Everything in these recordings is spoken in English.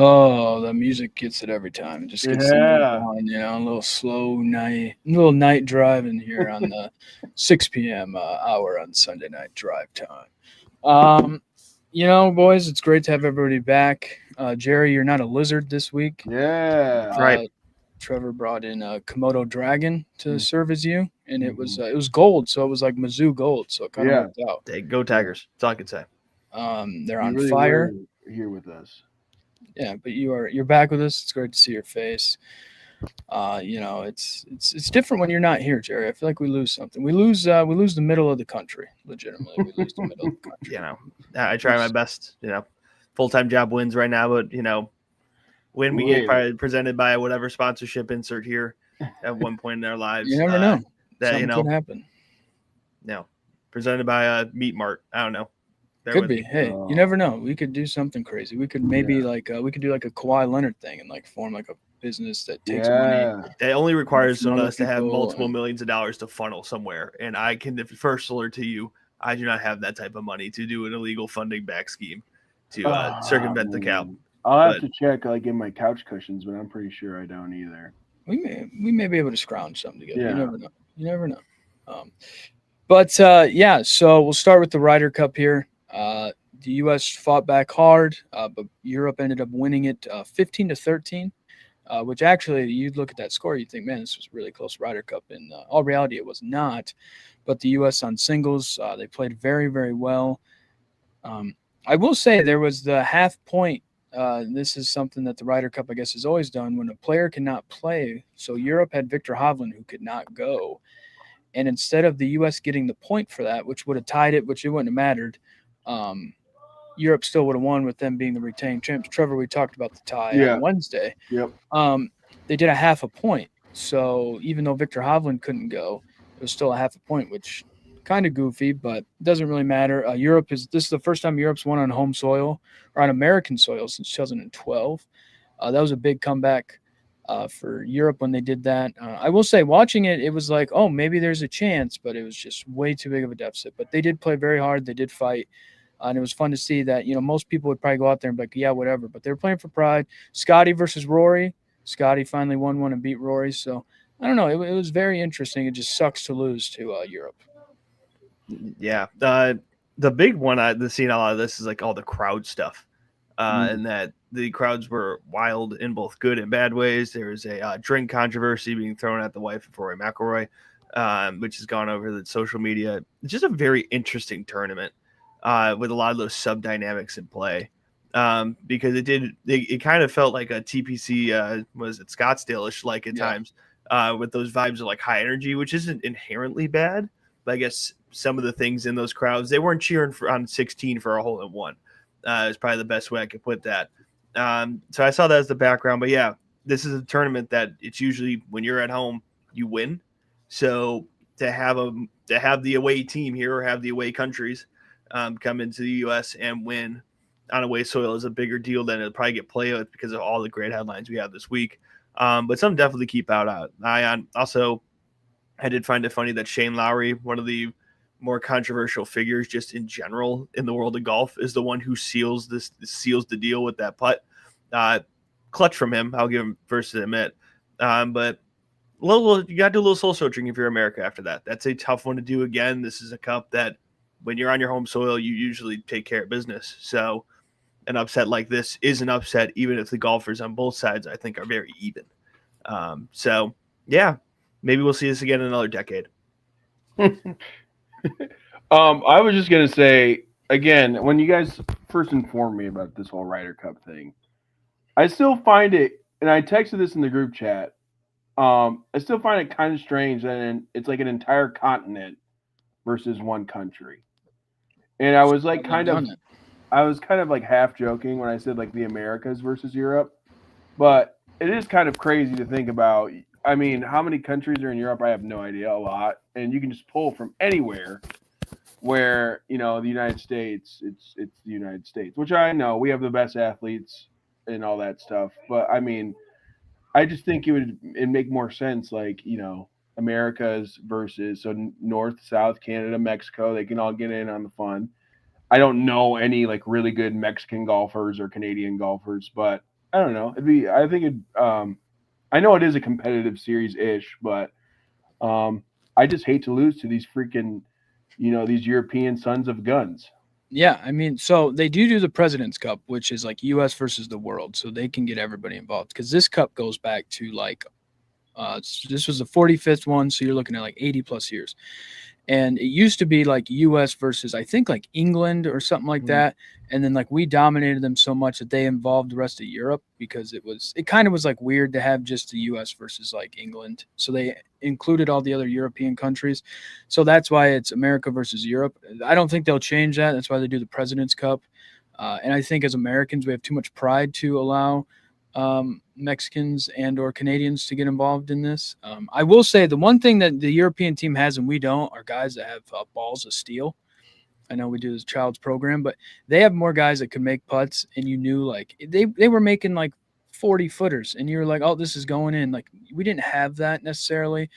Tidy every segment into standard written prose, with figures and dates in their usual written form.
Oh, the music gets it every time. It just gets the mood Yeah. going, a little slow night driving here on the 6 p.m. Hour on Sunday night drive time. Um, boys, it's great to have everybody back. Jerry, you're not a lizard this week. Yeah. That's right. Uh, Trevor brought in a Komodo dragon to Mm. serve as you, and Mhm. it was gold, so it was like Mizzou gold, so it kind of Yeah. worked out. Go Yeah. Tigers. That's all I can say. They're You on really were fire. here with us. Yeah, but you're back with us. It's great to see your face. It's different when you're not here, Jerry. I feel like we lose something. We lose the middle of the country. Legitimately, we lose the middle of the country. You know, I try my best. Full-time job wins right now, but when we get Later. presented by whatever sponsorship insert here at one point in our You lives, never know. that Something could happen. presented by Meat Mart. I don't know. Bear Could with be. me. Hey, you never know. We could do something crazy. We could maybe we could do like a Kawhi Leonard thing and like form like a business that takes money Yeah. It only requires from some of other us to have people. multiple millions of dollars to funnel somewhere. And I can first alert to you, I do not have that type of money to do an illegal funding back scheme to circumvent the cap. Man. I'll have But- to check like in my couch cushions, but I'm pretty sure I don't either. We may be able to scrounge something together. Yeah. You never know. You never know. But so we'll start with the Ryder Cup here. The U.S. fought back hard, but Europe ended up winning it 15-13. Which actually, you look at that score, you think, man, this was a really close Ryder Cup. In all reality, it was not. But the U.S. on singles, they played very, very well. I will say there was the half point. This is something that the Ryder Cup, I guess, has always done when a player cannot play. So Europe had Victor Hovland, who could not go. And instead of the U.S. getting the point for that, which would have tied it, which it wouldn't have mattered, Europe still would have won with them being the retained champs. Trevor, we talked about the tie Yeah. on Wednesday. Yep. They did a half a point. So even though Victor Hovland couldn't go, it was still a half a point, which kind of goofy, but it doesn't really matter. This is the first time Europe's won on home soil or on American soil since 2012. That was a big comeback for Europe when they did that. I will say, watching it, it was like, oh, maybe there's a chance, but it was just way too big of a deficit. But they did play very hard. They did fight. And it was fun to see that, most people would probably go out there and be like, yeah, whatever. But they were playing for pride. Scotty versus Rory. Scotty finally won one and beat Rory. So, I don't know. It was very interesting. It just sucks to lose to Europe. Yeah. The big one that's seen a lot of this is like all the crowd stuff. And that the crowds were wild in both good and bad ways. There was a drink controversy being thrown at the wife of Rory McIlroy, which has gone over the social media. It's just a very interesting tournament with a lot of those sub dynamics in play. Because it kind of felt like a TPC, was it Scottsdale-ish like at times, with those vibes of like high energy, which isn't inherently bad. But I guess some of the things in those crowds, they weren't cheering on 16 for a hole in one. Is probably the best way I could put that. So I saw that as the background, but yeah, this is a tournament that it's usually when you're at home, you win. So to have the away team here or have the away countries come into the U.S. and win on away soil is a bigger deal than it'll probably get played with because of all the great headlines we have this week. But some definitely keep out. I did find it funny that Shane Lowry, one of the more controversial figures just in general in the world of golf, is the one who seals the deal with that putt. Clutch from him, I'll give him first to admit. But you got to do a little soul searching if you're America after that. That's a tough one to do again. This is a cup that when you're on your home soil, you usually take care of business. So an upset like this is an upset, even if the golfers on both sides, I think, are very even. So yeah, maybe we'll see this again in another decade. I was just gonna say again, when you guys first informed me about this whole Ryder Cup thing, I still find it, and I texted this in the group chat. I still find it kind of strange that it's like an entire continent versus one country, and I was like kind of like half joking when I said like the Americas versus Europe, but it is kind of crazy to think about. I mean, how many countries are in Europe? I have no idea. A lot, and you can just pull from anywhere. Where the United States, it's the United States, which I know we have the best athletes and all that stuff. But I mean, I just think it'd make more sense, like Americas versus North, South, Canada, Mexico. They can all get in on the fun. I don't know any like really good Mexican golfers or Canadian golfers, but I don't know. I think I know it is a competitive series ish, but I just hate to lose to these freaking, these European sons of guns. Yeah, I mean, so they do the President's Cup, which is like U.S. versus the world, so they can get everybody involved because this cup goes back to like this was the 45th one, so you're looking at like 80 plus years. And it used to be like US versus I think like England or something like Mhm. that. And then like we dominated them so much that they involved the rest of Europe because it kind of was like weird to have just the US versus like England. So they included all the other European countries. So that's why it's America versus Europe. I don't think they'll change that. That's why they do the President's Cup. And I think as Americans, we have too much pride to allow Mexicans and or Canadians to get involved in this. I will say the one thing that the European team has and we don't are guys that have balls of steel. I know we do this child's program, but they have more guys that could make putts, and you knew like they were making like 40 footers, and you were like, oh, this is going in. Like we didn't have that necessarily.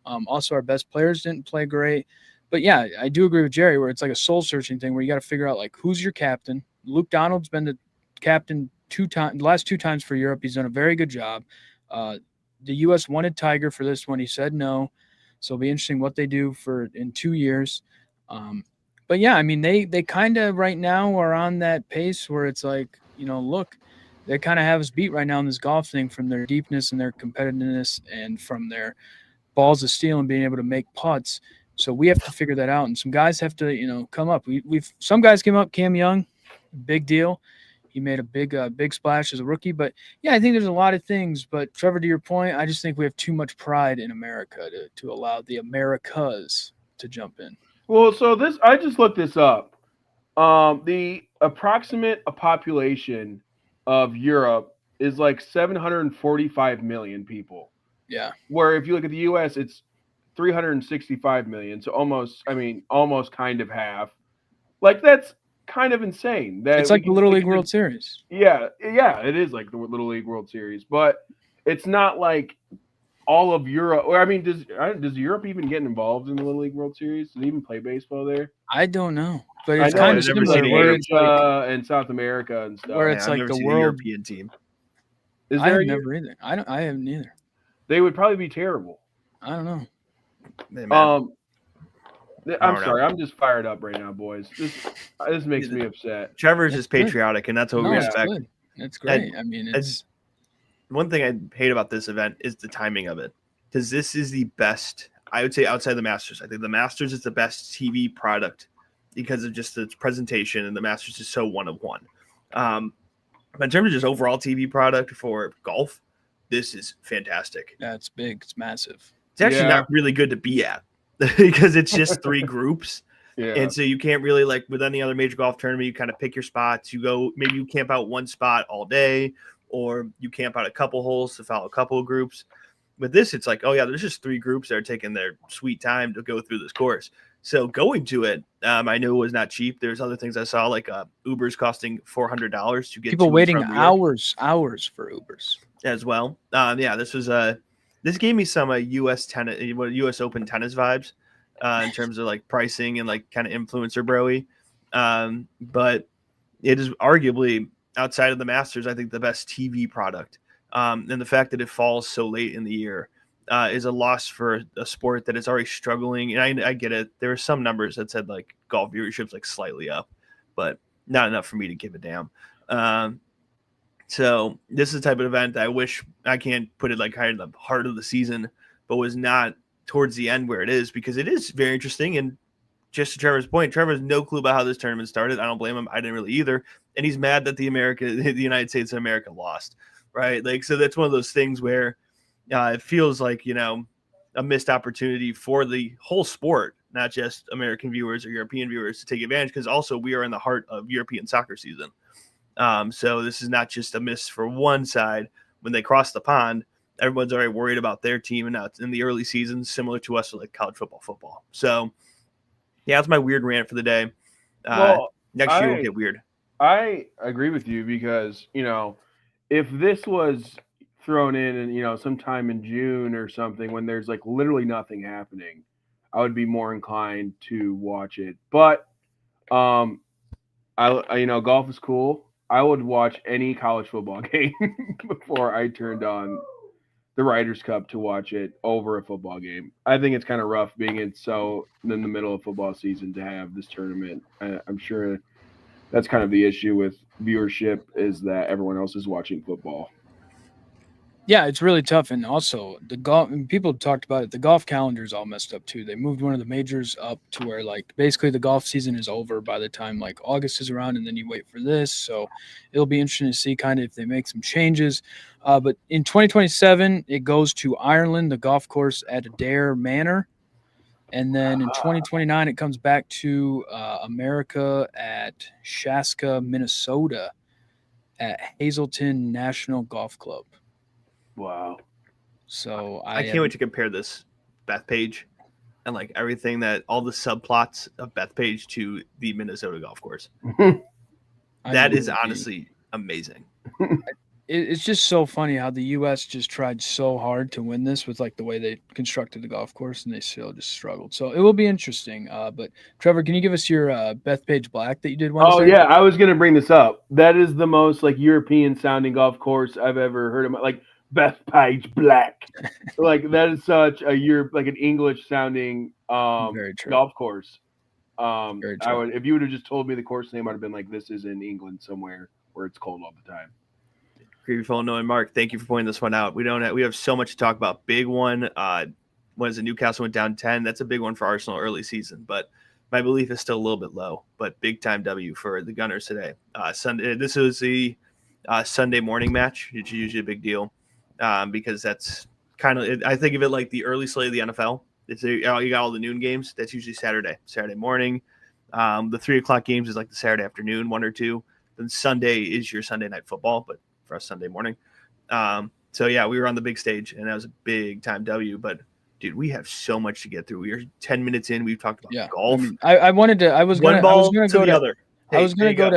Also, our best players didn't play great. But yeah, I do agree with Jerry where it's like a soul searching thing where you got to figure out like who's your captain. Luke Donald's been the captain the last two times for Europe. He's done a very good job. The U.S. wanted Tiger for this one. He said no. So it'll be interesting what they do for in 2 years. But yeah, I mean they kind of right now are on that pace where it's like look, they kind of have us beat right now in this golf thing from their deepness and their competitiveness and from their balls of steel and being able to make putts. So we have to figure that out, and some guys have to, come up. We've some guys came up. Cam Young, big deal. He made a big splash as a rookie. But yeah, I think there's a lot of things. But Trevor, to your point, I just think we have too much pride in America to allow the Americas to jump in. Well, so I just looked this up. The approximate population of Europe is like 745 million people. Yeah, Where if you look at the U.S., it's 365 million. So almost kind of half. Like that's kind of insane it's that we like the can Little look League at the World Series. yeah, it is like the Little League World Series, but it's not like all of Europe. Or I mean, does Europe even get involved in the Little League World Series? Do they even play baseball there? I don't know, but I it's know kind I've of it's never like similar seen a where Europe. it's like and South America and where stuff. it's Yeah, I've like never the seen a world. European team. Is I there have a never either. I haven't either. They would probably be terrible. I don't know. Hey, man, Um, I I'm don't know. sorry, I'm just fired up right now, boys. This makes me upset. Trevor's It's is good. patriotic, and that's what we No, it's Yeah. respect. good. It's And, great. I mean, and it's one thing I hate about this event is the timing of it, because this is the best. I would say outside the Masters. I think the Masters is the best TV product because of just its presentation, and the Masters is so one of one. But in terms of just overall TV product for golf, this is fantastic. that's big. It's massive. It's actually Yeah. not really good to be at because it's just three groups. Yeah. And so you can't really, like with any other major golf tournament, you kind of pick your spots. You go, maybe you camp out one spot all day, or you camp out a couple holes to follow a couple of groups. With this, it's like, oh yeah, there's just three groups that are taking their sweet time to go through this course. So going to it, I knew it was not cheap. There's other things I saw, like Uber's costing $400 to get People to and waiting from Europe hours for Ubers. as well. Yeah, this gave me some U.S. tennis, U.S. Open tennis vibes in terms of like pricing and like kind of influencer broy. But it is arguably outside of the Masters, I think the best TV product. And the fact that it falls so late in the year is a loss for a sport that is already struggling. And I get it. There were some numbers that said like golf viewership's like slightly up, but not enough for me to give a damn. So this is the type of event I wish I can't put it like kind of the heart of the season, but was not towards the end where it is, because it is very interesting. And just to Trevor's point, Trevor has no clue about how this tournament started. I don't blame him. I didn't really either. And he's mad that the United States of America lost, right? Like, so that's one of those things where it feels like, a missed opportunity for the whole sport, not just American viewers or European viewers to take advantage, because also we are in the heart of European soccer season. So this is not just a miss for one side. When they cross the pond, everyone's already worried about their team, and now it's in the early season, similar to us with like college football. So yeah, that's my weird rant for the day. Next year will get weird. I agree with you because, if this was thrown in and, sometime in June or something when there's like literally nothing happening, I would be more inclined to watch it. But golf is cool. I would watch any college football game before I turned on the Riders Cup to watch it over a football game. I think it's kind of rough being in the middle of football season to have this tournament. I'm sure that's kind of the issue with viewership is that everyone else is watching football. Yeah, it's really tough, and also the golf. And people talked about it. The golf calendar is all messed up too. They moved one of the majors up to where like basically the golf season is over by the time like August is around, and then you wait for this. So it'll be interesting to see kind of if they make some changes. But in 2027, it goes to Ireland, the golf course at Adair Manor, and then in 2029, it comes back to America at Chaska, Minnesota, at Hazelton National Golf Club. Wow. So I can't wait to compare this Bethpage and like everything that all the subplots of Bethpage to the Minnesota golf course. That is honestly amazing. It's just so funny how the U.S. just tried so hard to win this with like the way they constructed the golf course, and they still just struggled. So it will be interesting. But Trevor, can you give us your Bethpage Black that you did Wednesday? Oh yeah, I was gonna bring this up. That is the most like European sounding golf course I've ever heard of. Like Bethpage Black, like that is such a like an English sounding Very true. golf course. Very true. I would if you would have just told me the course name, I'd have been like, this is in England somewhere where it's cold all the time. Creepy Phone and Mark, thank you for pointing this one out. We have so much to talk about. Big one. When Newcastle went down 10, that's a big one for Arsenal early season, but my belief is still a little bit low. But big time W for the Gunners today. Sunday. This was the Sunday morning match, which is usually a big deal because that's kind of, I think of it like the early slate of the NFL. It's you got all the noon games. That's usually Saturday morning. The 3:00 games is like the Saturday afternoon, 1 or 2. Then Sunday is your Sunday night football, but for us Sunday morning. So yeah, we were on the big stage and that was a big time W, but dude, we have so much to get through. We are 10 minutes in. We've talked about golf. I was going to go to other. I was gonna go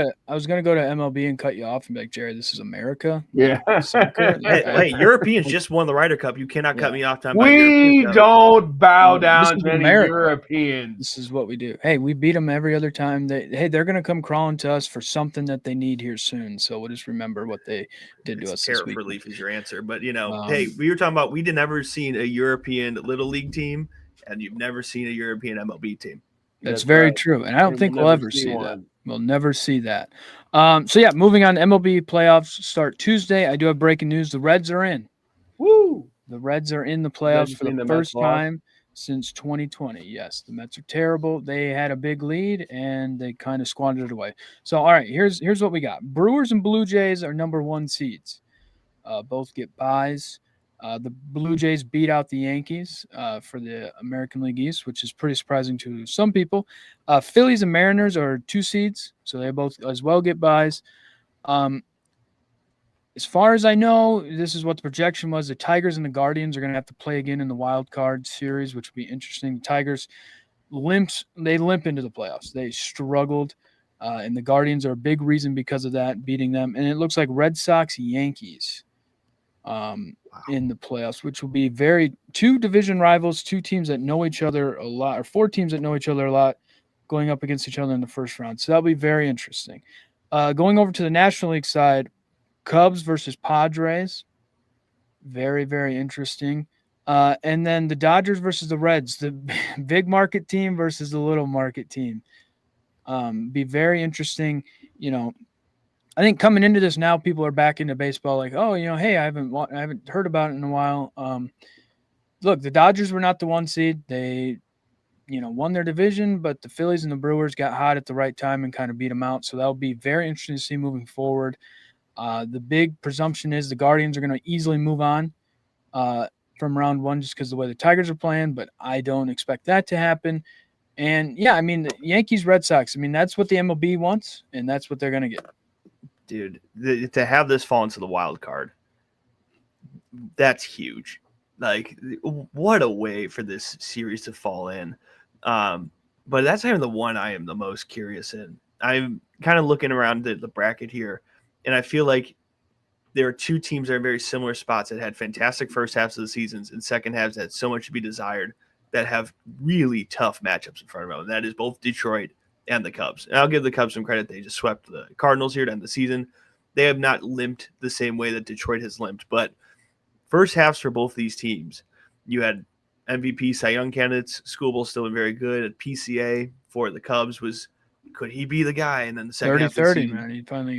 to MLB and cut you off and be like, Jerry, this is America. Yeah. Soccer. Hey, Europeans just won the Ryder Cup. You cannot cut me off. We don't bow down to any America. Europeans. This is what we do. Hey, we beat them every other time. They're gonna come crawling to us for something that they need here soon. So we'll just remember what they did to us. Tariff relief is your answer, but hey, we were talking about we did never seen a European Little League team, and you've never seen a European MLB team. That's very right. true, and I don't think we'll ever see that. We'll never see that. So yeah, moving on. MLB playoffs start Tuesday. I do have breaking news. The Reds are in. Woo! The Reds are in the playoffs for the first time since 2020. Yes, the Mets are terrible. They had a big lead and they kind of squandered it away. So all right, here's what we got. Brewers and Blue Jays are number 1 seeds. Both get byes. The Blue Jays beat out the Yankees for the American League East, which is pretty surprising to some people. Phillies and Mariners are 2 seeds, so they both as well get byes. As far as I know, this is what the projection was. The Tigers and the Guardians are going to have to play again in the wild card series, which would be interesting. The Tigers limp into the playoffs. They struggled, and the Guardians are a big reason because of that, beating them. And it looks like Red Sox, Yankees in the playoffs, which will be 2 division rivals, 2 teams that know each other a lot, or 4 teams that know each other a lot, going up against each other in the first round. So that'll be very interesting. Going over to the National League side, Cubs versus Padres, very, very interesting. And then the Dodgers versus the Reds, the big market team versus the little market team. Be very interesting. I think coming into this now, people are back into baseball like, oh, hey, I haven't heard about it in a while. Look, the Dodgers were not the 1 seed. They, won their division, but the Phillies and the Brewers got hot at the right time and kind of beat them out. So that'll be very interesting to see moving forward. The big presumption is the Guardians are going to easily move on from round 1 just because of the way the Tigers are playing, but I don't expect that to happen. And, yeah, the Yankees, Red Sox, that's what the MLB wants, and that's what they're going to get. Dude, to have this fall into the wild card, that's huge. Like, what a way for this series to fall in. But that's kind of the one I am the most curious in. I'm kind of looking around the bracket here, and I feel like there are 2 teams that are in very similar spots that had fantastic first halves of the seasons and second halves that had so much to be desired that have really tough matchups in front of them. And that is both Detroit and the Cubs. And I'll give the Cubs some credit. They just swept the Cardinals here to end the season. They have not limped the same way that Detroit has limped. But first halves for both these teams, you had MVP, Cy Young candidates. Skubal still very good. At PCA for the Cubs was, could he be the guy? And then the second half of the season, man. He finally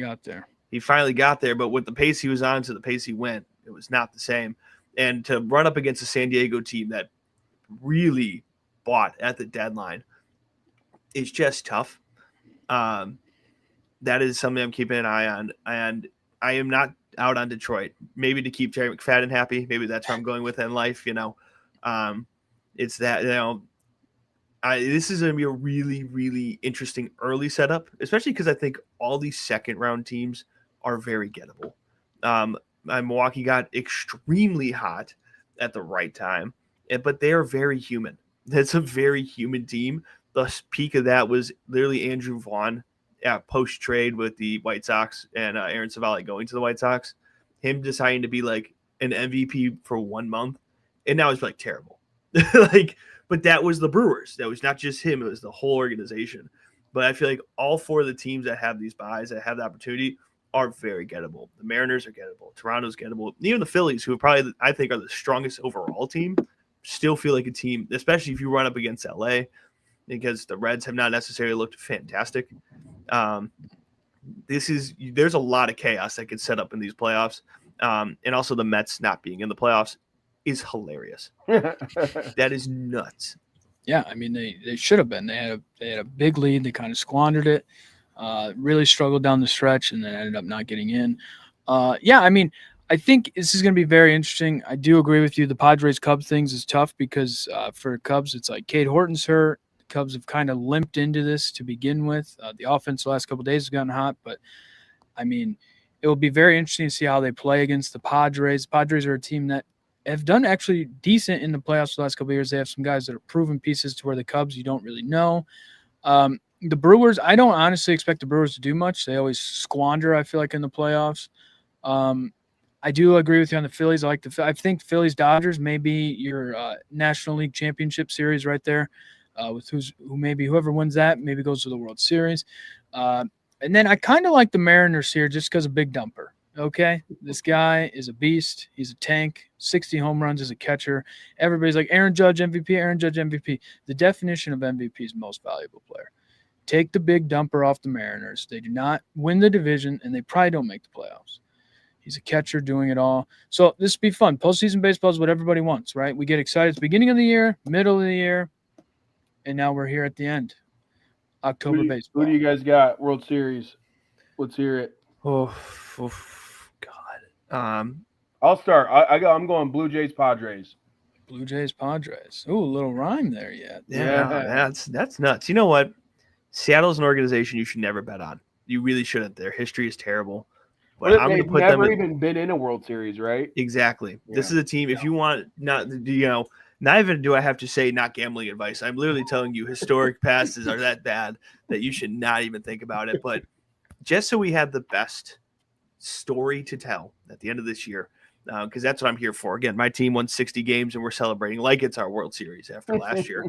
got there. But with the pace he was on to the pace he went, it was not the same. And to run up against a San Diego team that really bought at the deadline, it's just tough. That is something I'm keeping an eye on. And I am not out on Detroit. Maybe to keep Jerry McFadden happy. Maybe that's where I'm going with in life, It's that, this is going to be a really, really interesting early setup, especially because I think all these second-round teams are very gettable. Milwaukee got extremely hot at the right time, but they are very human. That's a very human team. The peak of that was literally Andrew Vaughn post-trade with the White Sox and Aaron Savali going to the White Sox, him deciding to be like an MVP for 1 month, and now it's like terrible. But that was the Brewers. That was not just him. It was the whole organization. But I feel like all four of the teams that have these buys, that have the opportunity, are very gettable. The Mariners are gettable. Toronto's gettable. Even the Phillies, who probably I think are the strongest overall team, still feel like a team, especially if you run up against LA, because the Reds have not necessarily looked fantastic. There's a lot of chaos that gets set up in these playoffs. And also the Mets not being in the playoffs is hilarious. That is nuts. Yeah, I mean they should have been. They had a big lead. They kind of squandered it. Really struggled down the stretch, and then ended up not getting in. I mean, I think this is going to be very interesting. I do agree with you. The Padres Cubs things is tough because for Cubs, it's like Cade Horton's hurt. The Cubs have kind of limped into this to begin with. The offense the last couple of days has gotten hot, but I mean, it will be very interesting to see how they play against the Padres. The Padres are a team that have done actually decent in the playoffs the last couple of years. They have some guys that are proven pieces to where the Cubs you don't really know. The Brewers, I don't honestly expect the Brewers to do much. They always squander, I feel like, in the playoffs. I do agree with you on the Phillies. I think Phillies Dodgers may be your National League Championship Series right there. With whoever wins that maybe goes to the World Series. And then I kind of like the Mariners here just because of Big Dumper. Okay, this guy is a beast. He's a tank. 60 home runs as a catcher. Everybody's like Aaron Judge MVP, Aaron Judge MVP. The definition of MVP is most valuable player. Take the Big Dumper off the Mariners. They do not win the division, and they probably don't make the playoffs. He's a catcher doing it all. So this will be fun. Postseason baseball is what everybody wants, right? We get excited at the beginning of the year, middle of the year, and now we're here at the end. October baseball. Who do you guys got? World Series. Let's hear it. Oh God. I'll start. I'm going Blue Jays Padres. Blue Jays Padres. Ooh, a little rhyme there yet. Yeah. That's nuts. You know what? Seattle's an organization you should never bet on. You really shouldn't. Their history is terrible. But I'm going to put them. They've never even been in a World Series, right? Exactly. Yeah. This is a team. If you want, not even do I have to say not gambling advice. I'm literally telling you historic passes are that bad that you should not even think about it. But just so we have the best story to tell at the end of this year, because that's what I'm here for. Again, my team won 60 games, and we're celebrating like it's our World Series after last year.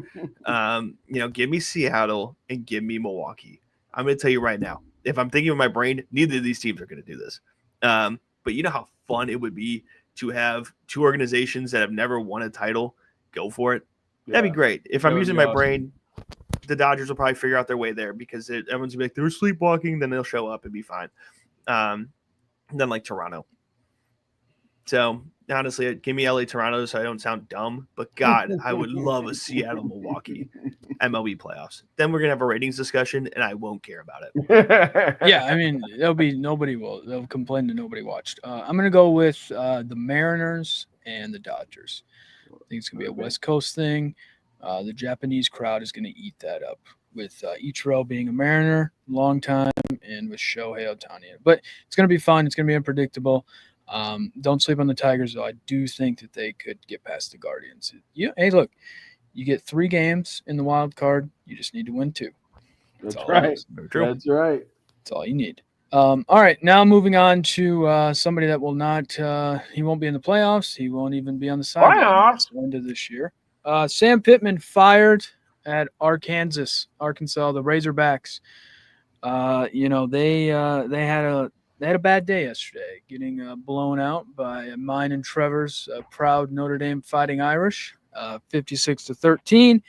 Give me Seattle and give me Milwaukee. I'm going to tell you right now, if I'm thinking with my brain, neither of these teams are going to do this. But you know how fun it would be to have two organizations that have never won a title go for it? Yeah. That'd be great. If I'm using my brain, the Dodgers will probably figure out their way there because everyone's going to be like, they're sleepwalking, then they'll show up and be fine. Then like Toronto. So honestly, give me LA Toronto so I don't sound dumb. But God, I would love a Seattle Milwaukee MLB playoffs. Then we're gonna have a ratings discussion, and I won't care about it. Yeah, I mean they'll complain that nobody watched. I'm gonna go with the Mariners and the Dodgers. I think it's gonna be a West Coast thing. The Japanese crowd is gonna eat that up with Ichiro being a Mariner, long time, and with Shohei Ohtani. But it's gonna be fun. It's gonna be unpredictable. Don't sleep on the Tigers, though. I do think that they could get past the Guardians. Hey, look, you get 3 games in the wild card. You just need to win 2. That's right. That's right. That's all you need. All right, now moving on to somebody that will not. He won't be in the playoffs. He won't even be on the sideline at the end of this year. Sam Pittman fired at Arkansas, the Razorbacks. They had a bad day yesterday, getting blown out by mine and Trevor's proud Notre Dame Fighting Irish, 56-13.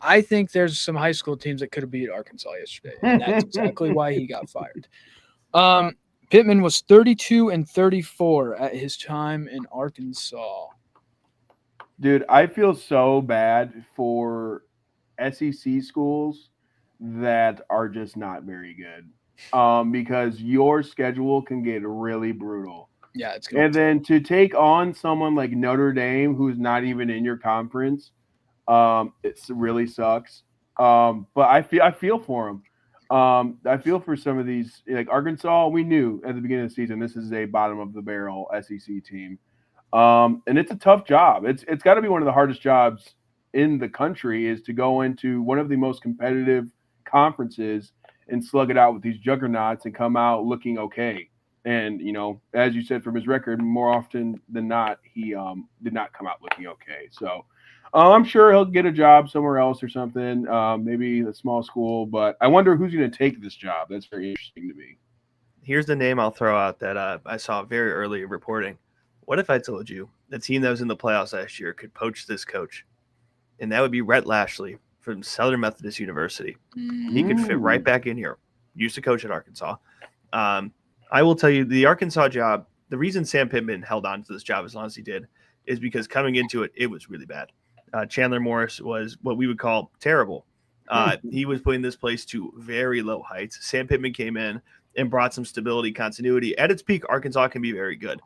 I think there's some high school teams that could have beat Arkansas yesterday, and that's exactly why he got fired. Pittman was 32-34 at his time in Arkansas. Dude, I feel so bad for SEC schools that are just not very good. Because your schedule can get really brutal. Yeah, it's gonna And then to take on someone like Notre Dame, who's not even in your conference, it really sucks. But I feel for them. I feel for some of these, like Arkansas. We knew at the beginning of the season this is a bottom of the barrel SEC team, and it's a tough job. It's got to be one of the hardest jobs in the country is to go into one of the most competitive conferences and slug it out with these juggernauts and come out looking okay. And as you said from his record, more often than not, he did not come out looking okay. So I'm sure he'll get a job somewhere else or something, maybe a small school. But I wonder who's going to take this job. That's very interesting to me. Here's the name I'll throw out that I saw very early reporting. What if I told you the team that was in the playoffs last year could poach this coach? And that would be Rhett Lashley from Southern Methodist University. He could fit right back in here. Used to coach at Arkansas. I will tell you, the Arkansas job, the reason Sam Pittman held on to this job as long as he did is because coming into it, it was really bad. Chandler Morris was what we would call terrible. He was putting this place to very low heights. Sam Pittman came in and brought some stability, continuity. At its peak, Arkansas can be very good.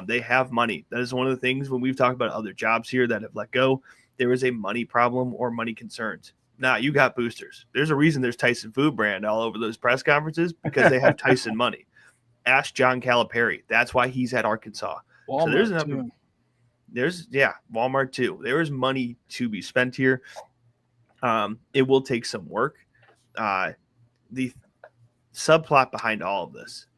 They have money. That is one of the things when we've talked about other jobs here that have let go, there is a money problem or money concerns. Nah, you got boosters. There's a reason there's Tyson Food Brand all over those press conferences because they have Tyson money. Ask John Calipari. That's why he's at Arkansas. Walmart, so there's enough. Walmart too. There is money to be spent here. It will take some work. The subplot behind all of this,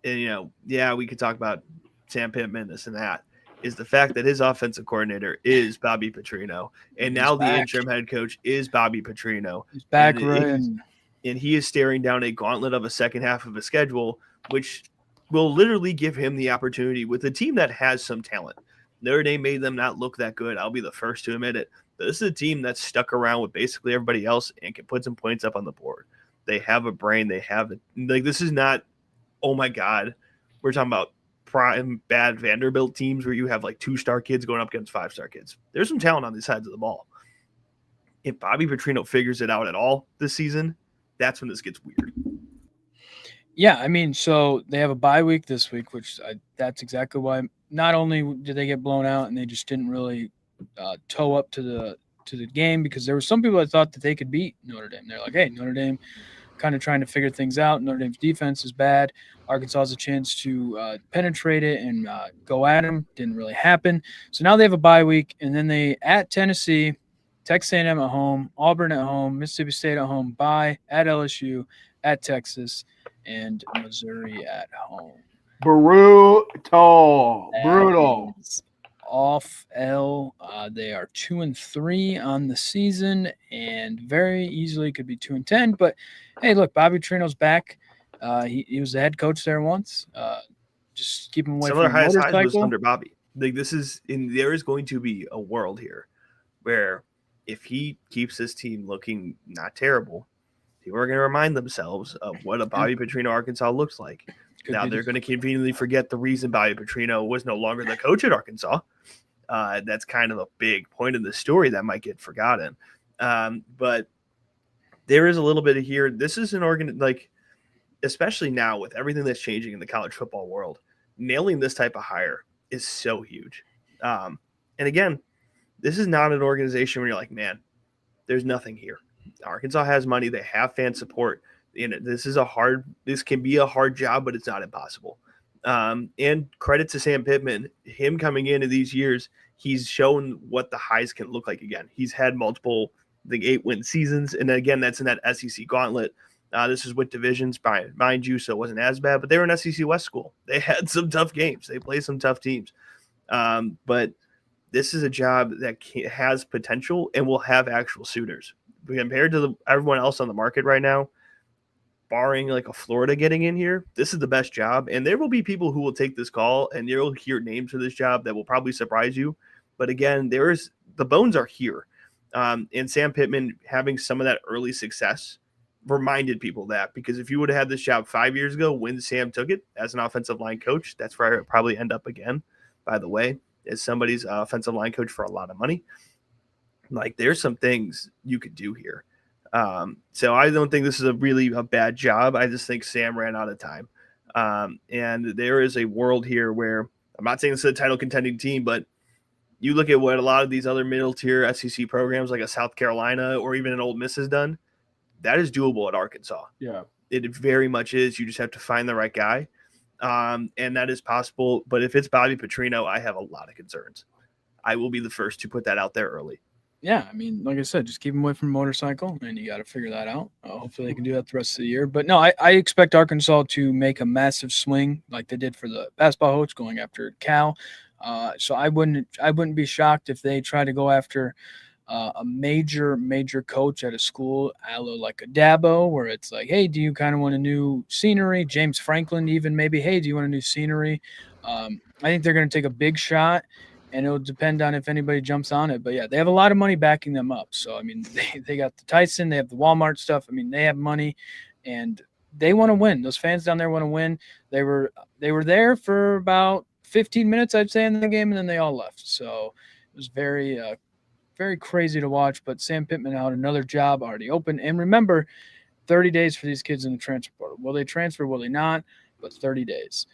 and we could talk about Sam Pittman, this and that, is the fact that his offensive coordinator is Bobby Petrino, and now the interim head coach is Bobby Petrino. He's back, and he is staring down a gauntlet of a second half of a schedule, which will literally give him the opportunity with a team that has some talent. Notre Dame made them not look that good. I'll be the first to admit it. But this is a team that's stuck around with basically everybody else and can put some points up on the board. They have a brain. They have this is not, oh my God, we're talking about prime bad Vanderbilt teams where you have like 2-star kids going up against 5-star kids. There's some talent on these sides of the ball. If Bobby Petrino figures it out at all this season, that's when this gets weird. Yeah, I mean, so they have a bye week this week, which that's exactly why. Not only did they get blown out and they just didn't really toe up to the game, because there were some people that thought that they could beat Notre Dame. They're like, hey, Notre Dame kind of trying to figure things out. Notre Dame's defense is bad. Arkansas has a chance to penetrate it and go at them. Didn't really happen. So now they have a bye week, and then they at Tennessee, Texas A&M at home, Auburn at home, Mississippi State at home, bye at LSU, at Texas, and Missouri at home. Brutal. Off L. They are 2-3 on the season, and very easily could be 2-10. But hey, look, Bobby Petrino's back. He was the head coach there once. Just keep him away Some of from their highest motorcycle. highs was under Bobby. There is going to be a world here where if he keeps this team looking not terrible, people are going to remind themselves of what a Bobby Petrino Arkansas looks like. Now they're going to conveniently forget the reason Bobby Petrino was no longer the coach at Arkansas. That's kind of a big point in the story that might get forgotten. But there is a little bit of here. This is an especially now with everything that's changing in the college football world, nailing this type of hire is so huge. And again, this is not an organization where you're like, man, there's nothing here. Arkansas has money. They have fan support. This can be a hard job, but it's not impossible. And credit to Sam Pittman, him coming into these years, he's shown what the highs can look like again. He's had multiple, 8-win seasons. And again, that's in that SEC gauntlet. This is with divisions, mind you, so it wasn't as bad, but they were an SEC West school. They had some tough games. They played some tough teams. But this is a job that has potential and will have actual suitors. Compared to everyone else on the market right now, barring like a Florida getting in here, this is the best job. And there will be people who will take this call and you'll hear names for this job that will probably surprise you. But again, the bones are here. And Sam Pittman having some of that early success reminded people that, because if you would have had this job 5 years ago when Sam took it as an offensive line coach, that's where I would probably end up again, by the way, as somebody's offensive line coach for a lot of money. Like, there's some things you could do here. So I don't think this is a bad job. I just think Sam ran out of time. And there is a world here where, I'm not saying this is a title contending team, but you look at what a lot of these other middle tier SEC programs like a South Carolina or even an Ole Miss has done. That is doable at Arkansas. Yeah, it very much is. You just have to find the right guy. And that is possible. But if it's Bobby Petrino, I have a lot of concerns. I will be the first to put that out there early. Yeah, I mean, like I said, just keep him away from motorcycle, and you got to figure that out. Hopefully, they can do that the rest of the year. But no, I expect Arkansas to make a massive swing like they did for the basketball coach going after Cal. So I wouldn't be shocked if they try to go after a major coach at a school, like a Dabo, where it's like, hey, do you kind of want a new scenery? James Franklin, even maybe, hey, do you want a new scenery? I think they're going to take a big shot. And it'll depend on if anybody jumps on it. But, yeah, they have a lot of money backing them up. So, I mean, they got the Tyson. They have the Walmart stuff. I mean, they have money. And they want to win. Those fans down there want to win. They were there for about 15 minutes, I'd say, in the game, and then they all left. So it was very, very crazy to watch. But Sam Pittman had another job already open. And remember, 30 days for these kids in the transfer portal. Will they transfer? Will they not? But 30 days.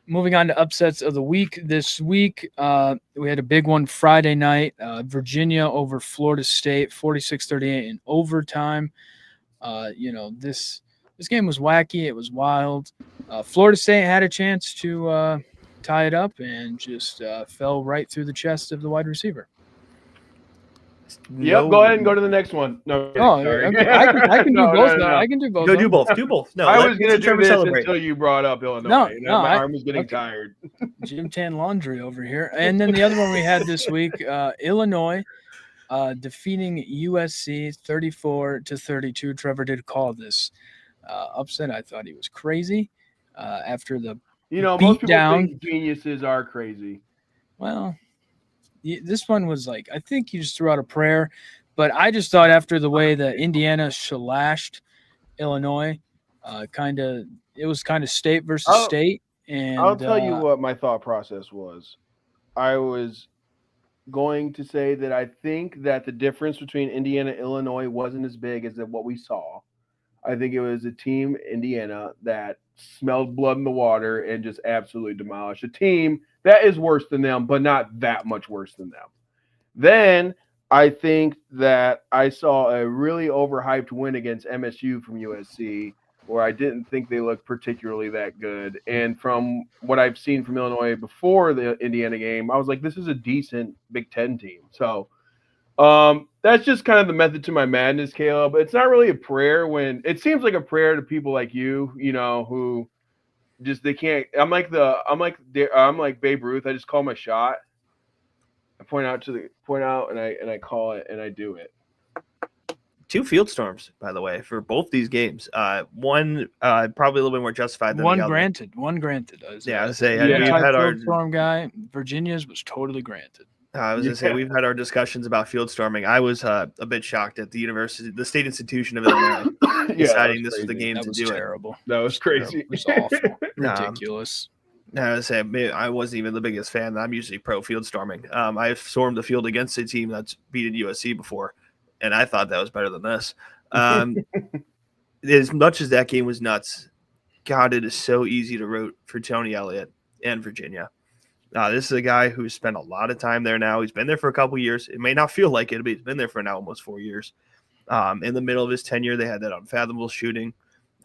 Moving on to upsets of the week. This week, we had a big one Friday night. Virginia over Florida State, 46-38 in overtime. This game was wacky. It was wild. Florida State had a chance to tie it up and just fell right through the chest of the wide receiver. Yep, go ahead and go to the next one. No, sorry. Okay. I can do both. No. I can do both. Go do both. Do both. No, I was going to do this until you brought up Illinois. No, my arm was getting tired. Jim Tan laundry over here. And then the other one we had this week, Illinois defeating USC 34-32. Trevor did call this upset. I thought he was crazy after the most people think geniuses are crazy. Well, this one was like, I think he just threw out a prayer, but I just thought after the way that Indiana shelashed Illinois, it was kind of state versus state. And I'll tell you what my thought process was. I was going to say that I think that the difference between Indiana and Illinois wasn't as big as what we saw. I think it was a team, Indiana, that smelled blood in the water and just absolutely demolished a team that is worse than them, but not that much worse than them. Then I think that I saw a really overhyped win against MSU from USC, where I didn't think they looked particularly that good. And from what I've seen from Illinois before the Indiana game, I was like, this is a decent Big Ten team. So that's just kind of the method to my madness, Caleb. It's not really a prayer when it seems like a prayer to people like you, who just they can't. I'm like Babe Ruth. I just call my shot. I point out and I call it and I do it. 2 field storms, by the way, for both these games. One probably a little bit more justified than one the other. One granted. We've had our field storm guy. Virginia's was totally granted. I was going to say, we've had our discussions about field storming. I was a bit shocked at the State Institution of Illinois deciding this was the game to do terrible. That was crazy. It was awful. Ridiculous. I was going to say, I wasn't even the biggest fan. I'm usually pro field storming. I've stormed the field against a team that's beaten USC before, and I thought that was better than this. As much as that game was nuts, God, it is so easy to root for Tony Elliott and Virginia. This is a guy who's spent a lot of time there now. He's been there for a couple years. It may not feel like it, but he's been there for now almost 4 years. In the middle of his tenure, they had that unfathomable shooting.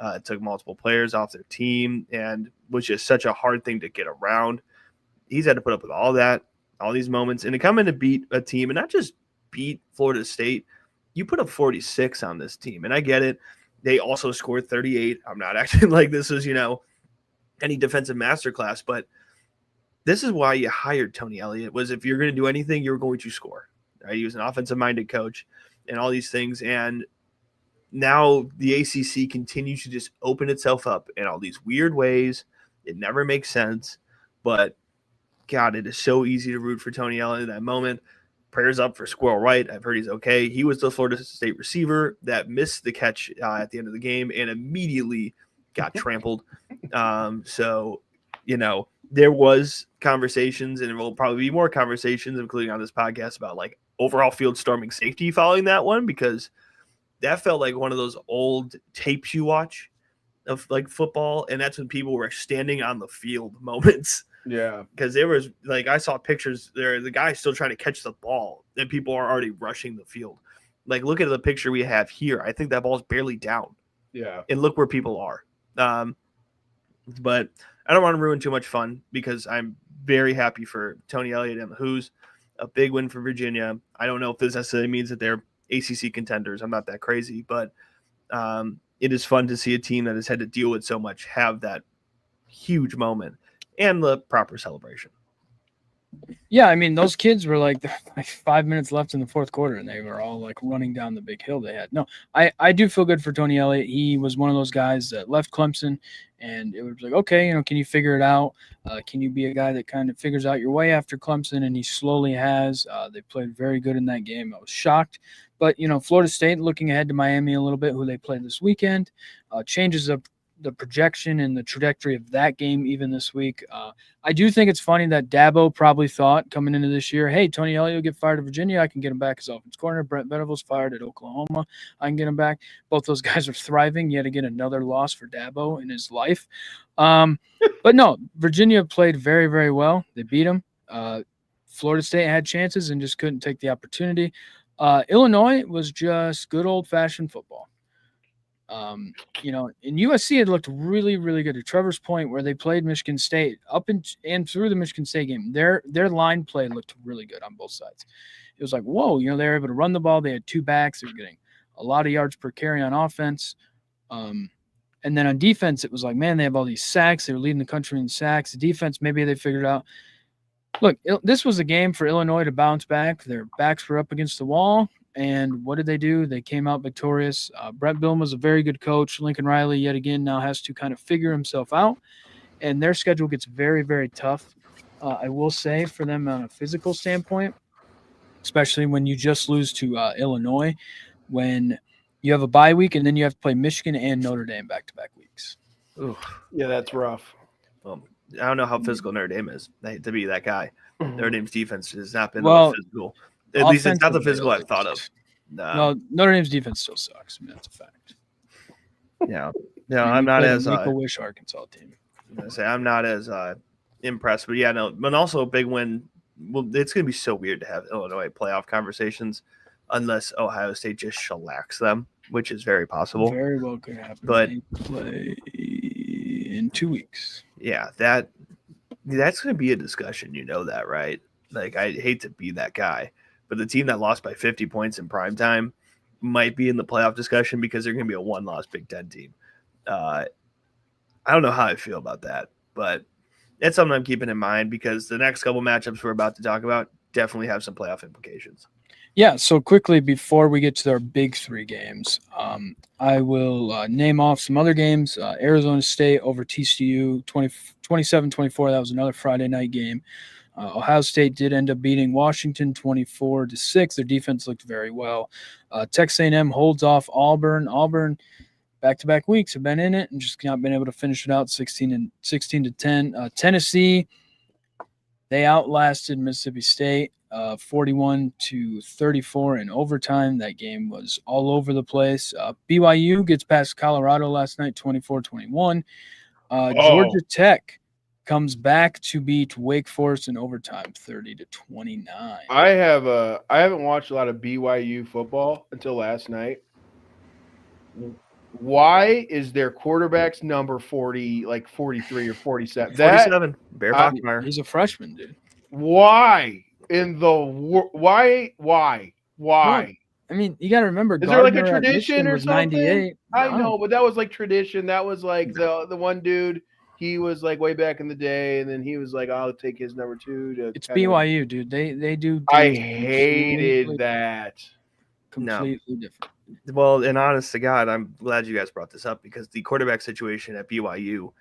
It took multiple players off their team and was just such a hard thing to get around. He's had to put up with all that, all these moments, and to come in to beat a team and not just beat Florida State. You put up 46 on this team, and I get it. They also scored 38. I'm not acting like this is, any defensive masterclass, but this is why you hired Tony Elliott, was if you're going to do anything, you're going to score. Right? He was an offensive-minded coach and all these things. And now the ACC continues to just open itself up in all these weird ways. It never makes sense. But, God, it is so easy to root for Tony Elliott in that moment. Prayers up for Squirrel Wright. I've heard he's okay. He was the Florida State receiver that missed the catch at the end of the game and immediately got trampled. So, there was conversations, and there will probably be more conversations, including on this podcast, about like overall field storming safety following that one, because that felt like one of those old tapes you watch of like football, and that's when people were standing on the field moments. Yeah, because there was like I saw pictures there, the guy still trying to catch the ball, and people are already rushing the field. Like, look at the picture we have here. I think that ball's barely down. Yeah, and look where people are. But I don't want to ruin too much fun, because I'm very happy for Tony Elliott and the Hoos. A big win for Virginia. I don't know if this necessarily means that they're ACC contenders. I'm not that crazy, but it is fun to see a team that has had to deal with so much have that huge moment and the proper celebration. Yeah, I mean, those kids were like 5 minutes left in the fourth quarter, and they were all like running down the big hill they had. No, I do feel good for Tony Elliott. He was one of those guys that left Clemson, and it was like, okay, can you figure it out? Can you be a guy that kind of figures out your way after Clemson? And he slowly has. They played very good in that game. I was shocked. But, Florida State, looking ahead to Miami a little bit, who they played this weekend, changes up the projection and the trajectory of that game even this week. I do think it's funny that Dabo probably thought coming into this year, hey, Tony Elliott will get fired at Virginia. I can get him back as offense corner. Brent Venables fired at Oklahoma. I can get him back. Both those guys are thriving. Yet again, another loss for Dabo in his life. But no, Virginia played very, very well. They beat them. Florida State had chances and just couldn't take the opportunity. Illinois was just good old-fashioned football. In USC, it looked really, really good. At Trevor's point, where they played Michigan State up and through the Michigan State game, their line play looked really good on both sides. It was like, whoa, they were able to run the ball. They had two backs. They were getting a lot of yards per carry on offense. And then on defense, it was like, man, they have all these sacks. They were leading the country in sacks. The defense, maybe they figured out. Look, this was a game for Illinois to bounce back. Their backs were up against the wall. And what did they do? They came out victorious. Brett Bielema was a very good coach. Lincoln Riley, yet again, now has to kind of figure himself out. And their schedule gets very, very tough, I will say, for them on a physical standpoint, especially when you just lose to Illinois, when you have a bye week and then you have to play Michigan and Notre Dame back-to-back weeks. Ooh. Yeah, that's rough. Well, I don't know how physical Notre Dame is. I hate to be that guy. Notre Dame's defense has not been physical. At least it's not the physical I've thought of. No, Notre Dame's defense still sucks. I mean, that's a fact. Yeah. No, I'm not as Make-A-Wish Arkansas team. I'm not as impressed. But yeah, no, but also a big win. Well, it's going to be so weird to have Illinois playoff conversations unless Ohio State just shellacks them, which is very possible. Very well could happen. But they play in 2 weeks. Yeah, that's going to be a discussion. You know that, right? Like, I hate to be that guy, but the team that lost by 50 points in primetime might be in the playoff discussion because they're going to be a one-loss Big Ten team. I don't know how I feel about that, but it's something I'm keeping in mind because the next couple matchups we're about to talk about definitely have some playoff implications. Yeah, so quickly before we get to our big three games, I will name off some other games. Arizona State over TCU, 27-24. That was another Friday night game. Ohio State did end up beating Washington 24-6. Their defense looked very well. Texas A&M holds off Auburn. Auburn, back-to-back weeks, have been in it and just not been able to finish it out 16-10. Tennessee, they outlasted Mississippi State 41-34 in overtime. That game was all over the place. BYU gets past Colorado last night 24-21. Georgia Tech comes back to beat Wake Forest in overtime 30-29. I haven't watched a lot of BYU football until last night. Why is their quarterback's number 40 like 43 or 47? 47. Bear Bachmeier. He's a freshman, dude. Why in the why? Well, I mean, you got to remember. Is there like a tradition or was something? 98. I know, but that was like tradition. That was like the one dude. he was like way back in the day, and then he was like, I'll take his number 2 to. It's kind of- BYU, dude. They do. I things hated that. completely different. Well, and honest to God, I'm glad you guys brought this up because the quarterback situation at BYU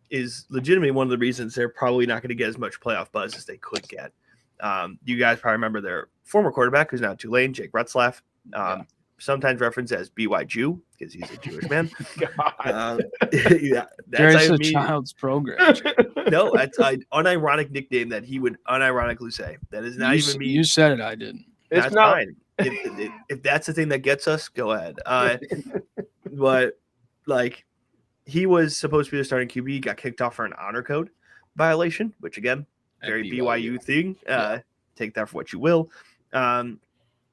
is legitimately one of the reasons they're probably not going to get as much playoff buzz as they could get. You guys probably remember their former quarterback, who's now at Tulane, Jake Retzlaff, sometimes referenced as BY Jew because he's a Jewish man. Yeah, There's a child's program. No, that's an unironic nickname that he would unironically say. That is not even me. You said it. I didn't. That's fine. If that's the thing that gets us, go ahead. But like, he was supposed to be the starting QB, got kicked off for an honor code violation, which again, very BYU thing. Take that for what you will. And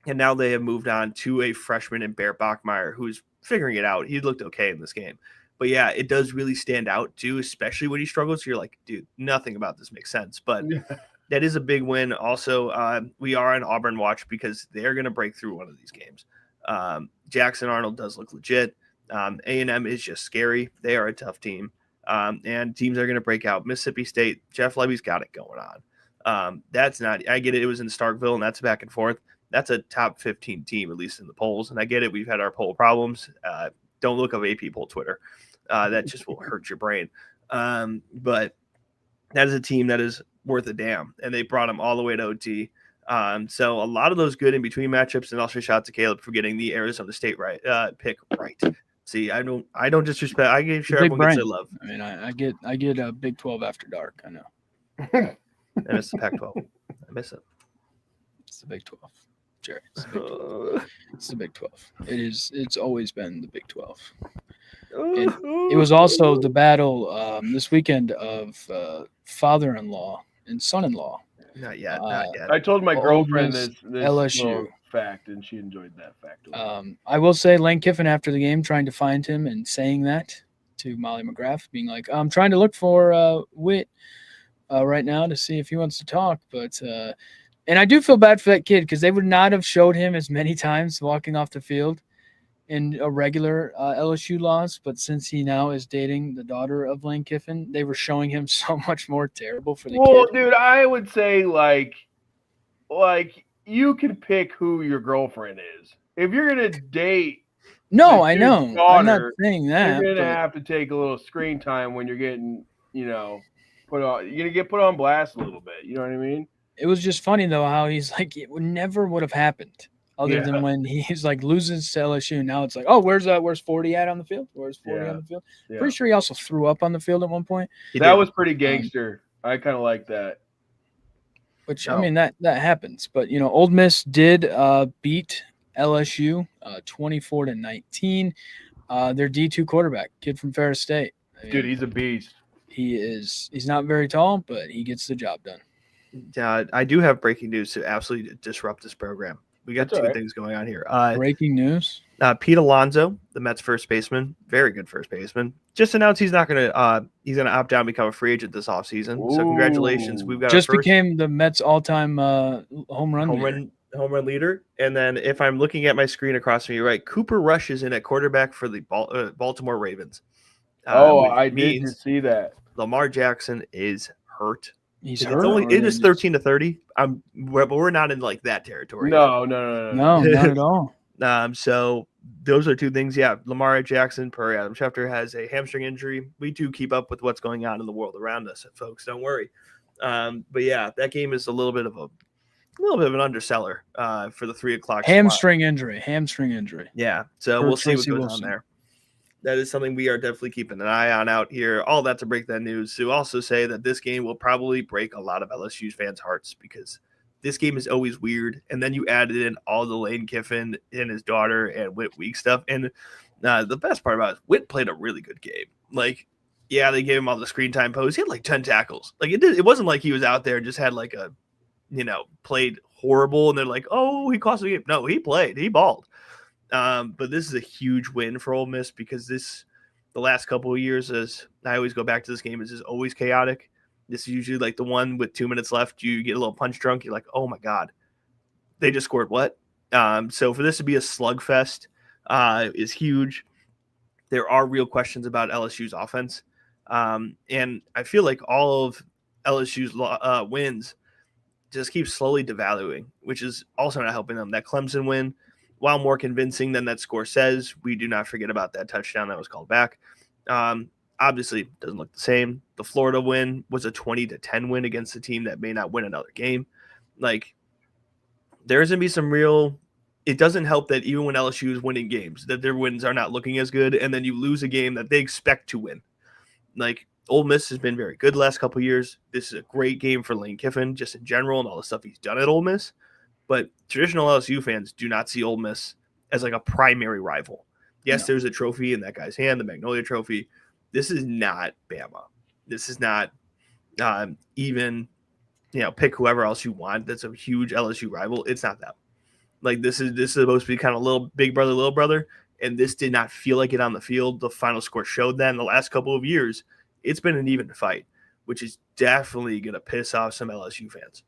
now they have moved on to a freshman in Bear Bachmeyer, who's figuring it out. He looked okay in this game. But yeah, it does really stand out too, especially when he struggles. So you're like, dude, nothing about this makes sense. But that is a big win. Also, we are on Auburn watch because they're going to break through one of these games. Jackson Arnold does look legit. A&M is just scary. They are a tough team. And teams are going to break out. Mississippi State, Jeff Levy's got it going on. That's not – I get it. It was in Starkville, and that's back and forth. That's a top 15 team, at least in the polls. And I get it. We've had our poll problems. Don't look up AP poll Twitter. That just will hurt your brain. But that is a team that is worth a damn. And they brought them all the way to OT. So a lot of those good in between matchups. And also shout out to Caleb for getting the Arizona State pick right. See, I don't disrespect. I gave sure everyone gets their love. I mean, I get a Big 12 after dark. I know. I miss the Pac-12. I miss it. It's the Big 12, Jerry. It's the Big 12. It's the Big 12. It's always been the Big 12. And it was also the battle this weekend of father-in-law and son-in-law. Not yet. I told my girlfriend this LSU fact, and she enjoyed that fact. I will say Lane Kiffin after the game trying to find him and saying that to Molly McGrath, being like, I'm trying to look for Witt right now to see if he wants to talk. But and I do feel bad for that kid because they would not have showed him as many times walking off the field in a regular LSU loss. But since he now is dating the daughter of Lane Kiffin, they were showing him so much more terrible for the kid. Well, dude, I would say like you can pick who your girlfriend is. If you're gonna date, I know. Daughter, I'm not saying that. You're gonna have to take a little screen time when you're getting, put on. You're gonna get put on blast a little bit. You know what I mean? It was just funny though how he's like it never would have happened other than when he's like loses to LSU. Now it's like, oh, where's 40 at on the field? Where's 40 on the field? Yeah. Pretty sure he also threw up on the field at one point. That was pretty gangster. I kind of like that. Which I mean that happens, but Ole Miss did beat LSU 24-19. Their D2 quarterback, kid from Ferris State. Dude, he's a beast. He's not very tall, but he gets the job done. I do have breaking news to absolutely disrupt this program. We got two things going on here. Breaking news. Pete Alonso, the Mets first baseman, very good first baseman, just announced he's going to opt out and become a free agent this offseason. So congratulations. We've got became the Mets all-time home run leader. And then if I'm looking at my screen across from you, right, Cooper Rush is in at quarterback for the Baltimore Ravens. I did see that. Lamar Jackson is hurt. He's hurt. It is 13-30. But we're not in like that territory. No, not at all. So those are two things. Yeah, Lamar Jackson per Adam Schefter has a hamstring injury. We do keep up with what's going on in the world around us, folks. Don't worry. But yeah, that game is a little bit of an underseller for the 3:00 hamstring injury. Yeah, so we'll see what goes on there. That is something we are definitely keeping an eye on out here. All that to break that news. To also say that this game will probably break a lot of LSU fans' hearts because this game is always weird. And then you added in all the Lane Kiffin and his daughter and Witt Week stuff. And the best part about it is Witt played a really good game. Like, yeah, they gave him all the screen time posts. He had like 10 tackles. Like it wasn't like he was out there and just had like played horrible. And they're like, oh, he cost the game. No, he played. He balled. But this is a huge win for Ole Miss because the last couple of years, as I always go back to this game, is always chaotic. This is usually like the one with 2 minutes left. You get a little punch drunk. You're like, oh my God, they just scored what? So for this to be a slugfest is huge. There are real questions about LSU's offense. And I feel like all of LSU's wins just keep slowly devaluing, which is also not helping them. That Clemson win, while more convincing than that score says, we do not forget about that touchdown that was called back. Obviously, doesn't look the same. The Florida win was a 20-10 win against a team that may not win another game. Like, there's going to be some real – it doesn't help that even when LSU is winning games, that their wins are not looking as good, and then you lose a game that they expect to win. Like, Ole Miss has been very good the last couple of years. This is a great game for Lane Kiffin just in general and all the stuff he's done at Ole Miss. But traditional LSU fans do not see Ole Miss as like a primary rival. Yes, there's a trophy in that guy's hand, the Magnolia Trophy. This is not Bama. This is not even, pick whoever else you want. That's a huge LSU rival. It's not that. Like, this is supposed to be kind of little big brother, little brother. And this did not feel like it on the field. The final score showed that in the last couple of years. It's been an even fight, which is definitely going to piss off some LSU fans.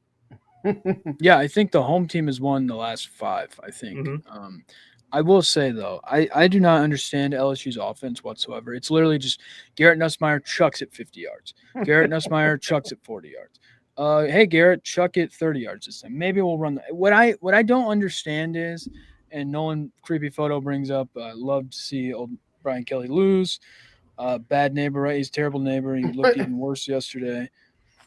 Yeah, I think the home team has won the last 5, I think. Mm-hmm. I will say, though, I do not understand LSU's offense whatsoever. It's literally just Garrett Nussmeier chucks it 50 yards. Garrett Nussmeier chucks it 40 yards. Hey, Garrett, chuck it 30 yards this time. Maybe we'll run that. What I don't understand is, and Nolan Creepy Photo brings up, love to see old Brian Kelly lose. Bad neighbor, right? He's a terrible neighbor. He looked even worse yesterday.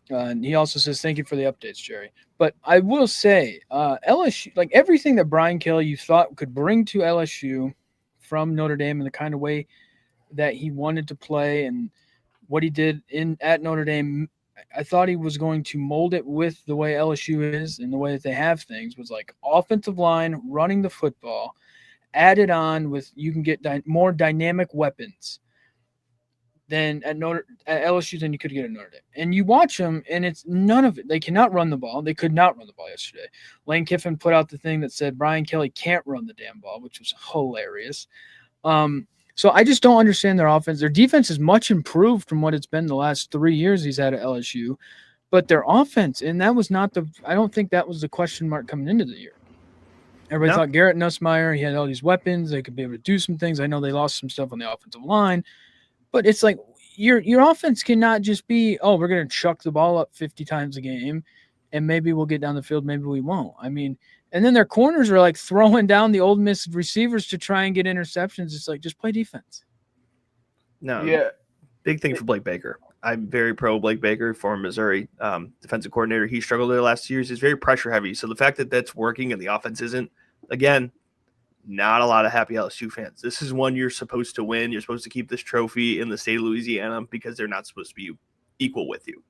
And he also says, thank you for the updates, Jerry. But I will say, LSU, like everything that Brian Kelly you thought could bring to LSU from Notre Dame in the kind of way that he wanted to play and what he did at Notre Dame, I thought he was going to mold it with the way LSU is and the way that they have things was like offensive line, running the football, added on with you can get more dynamic weapons than at LSU than you could get at Notre Dame. And you watch them, and it's none of it. They cannot run the ball. They could not run the ball yesterday. Lane Kiffin put out the thing that said Brian Kelly can't run the damn ball, which was hilarious. So I just don't understand their offense. Their defense is much improved from what it's been the last 3 years he's had at LSU. But their offense, and that was not I don't think that was the question mark coming into the year. Everybody thought Garrett Nussmeier, he had all these weapons. They could be able to do some things. I know they lost some stuff on the offensive line. But it's like your offense cannot just be, oh, we're going to chuck the ball up 50 times a game, and maybe we'll get down the field, maybe we won't. I mean, and then their corners are like throwing down the Ole Miss receivers to try and get interceptions. It's like, just play defense. No, yeah. Big thing for Blake Baker. I'm very pro Blake Baker, former Missouri defensive coordinator. He struggled there the last 2 years. He's very pressure heavy. So the fact that that's working and the offense isn't, again, not a lot of happy LSU fans. This is one you're supposed to win. You're supposed to keep this trophy in the state of Louisiana because they're not supposed to be equal with you.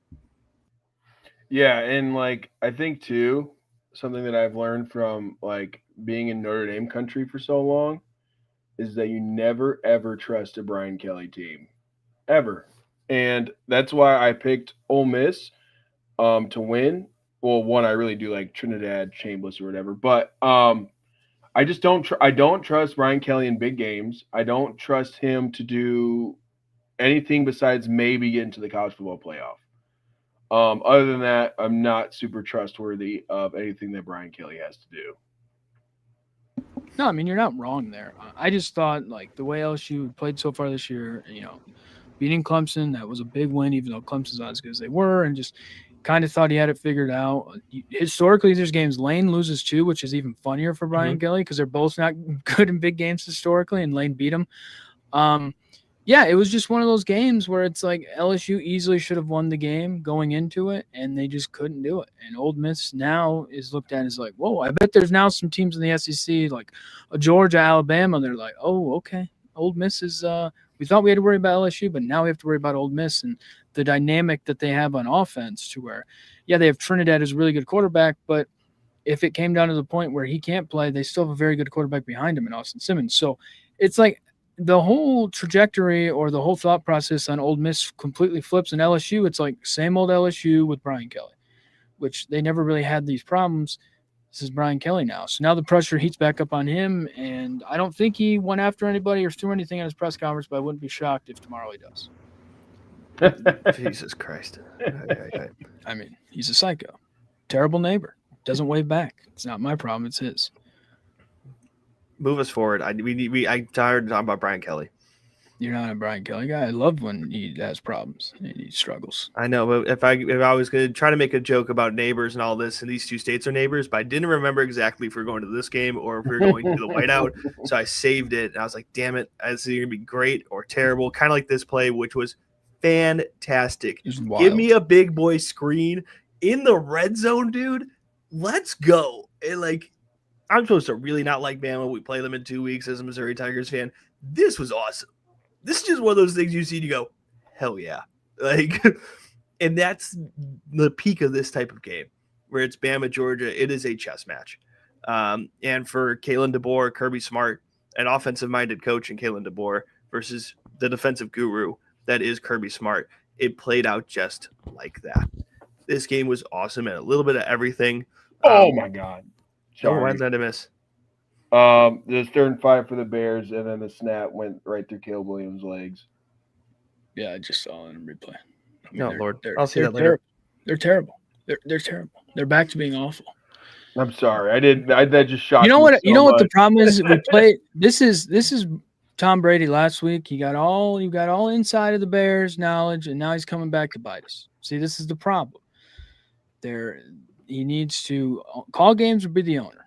Yeah, and like I think too, something that I've learned from like being in Notre Dame country for so long is that you never ever trust a Brian Kelly team. Ever. And that's why I picked Ole Miss to win. Well, one, I really do like Trinidad, Chambliss or whatever, but I just don't. I don't trust Brian Kelly in big games. I don't trust him to do anything besides maybe get into the college football playoff. Other than that, I'm not super trustworthy of anything that Brian Kelly has to do. No, I mean you're not wrong there. I just thought like the way LSU played so far this year, beating Clemson, that was a big win, even though Clemson's not as good as they were, and just kind of thought he had it figured out. Historically, there's games Lane loses too, which is even funnier for Brian Kelly because they're both not good in big games historically, and Lane beat him. Yeah, it was just one of those games where it's like LSU easily should have won the game going into it, and they just couldn't do it. And Ole Miss now is looked at as like, whoa, I bet there's now some teams in the SEC like Georgia, Alabama. They're like, oh, okay, Ole Miss is we thought we had to worry about LSU, but now we have to worry about Ole Miss and the dynamic that they have on offense to where, yeah, they have Trinidad as a really good quarterback, but if it came down to the point where he can't play, they still have a very good quarterback behind him in Austin Simmons. So it's like the whole trajectory or the whole thought process on Ole Miss completely flips. In LSU, it's like same old LSU with Brian Kelly, which they never really had these problems. This is Brian Kelly now. So now the pressure heats back up on him, and I don't think he went after anybody or threw anything at his press conference, but I wouldn't be shocked if tomorrow he does. Jesus Christ. I mean, he's a psycho. Terrible neighbor. Doesn't wave back. It's not my problem. It's his. Move us forward. I'm tired of talking about Brian Kelly. You're not a Brian Kelly guy. I love when he has problems and he struggles. I know, but if I was going to try to make a joke about neighbors and all this, and these two states are neighbors, but I didn't remember exactly if we were going to this game or if we were going to the whiteout, so I saved it. And I was like, damn it, this is either going to be great or terrible, kind of like this play, which was fantastic. Give me a big boy screen in the red zone, dude. Let's go. And like, I'm supposed to really not like Bama. We play them in 2 weeks as a Missouri Tigers fan. This was awesome. This is just one of those things you see and you go, hell yeah. Like, and that's the peak of this type of game where it's Bama, Georgia. It is a chess match. And for Kalen DeBoer, Kirby Smart, an offensive-minded coach in Kalen DeBoer versus the defensive guru that is Kirby Smart, it played out just like that. This game was awesome and a little bit of everything. Oh, my God. Sorry. Why did I miss? The third and 5 for the Bears, and then the snap went right through Caleb Williams' legs. Yeah, I just saw it in replay. I mean, Lord. I'll see that later. They're terrible. They're terrible. They're back to being awful. I'm sorry. That just shocked me. You know what the problem is? We play this is Tom Brady last week. You got all inside of the Bears knowledge, and now he's coming back to bite us. See, this is the problem. He needs to call games or be the owner.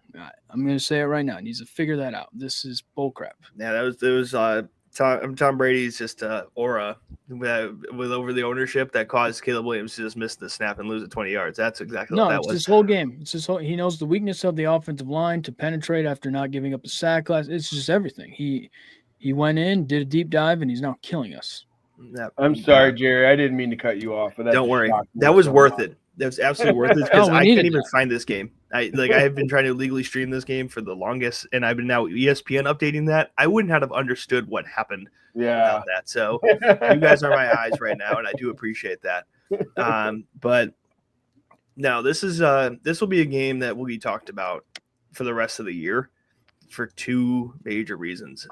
I'm going to say it right now. He needs to figure that out. This is bullcrap. Yeah, there was Tom Brady's just aura with over the ownership that caused Caleb Williams to just miss the snap and lose it 20 yards. That's exactly what that was. No, it's this whole game. He knows the weakness of the offensive line to penetrate after not giving up a sack last. It's just everything. He went in, did a deep dive, and he's now killing us. I'm sorry, Jerry. I didn't mean to cut you off. But don't worry. That was worth it. That was absolutely worth it because I can't even find this game. I have been trying to legally stream this game for the longest, and I've been now ESPN updating that. I wouldn't have understood what happened without that. So you guys are my eyes right now, and I do appreciate that. But no, this will be a game that will be talked about for the rest of the year for two major reasons.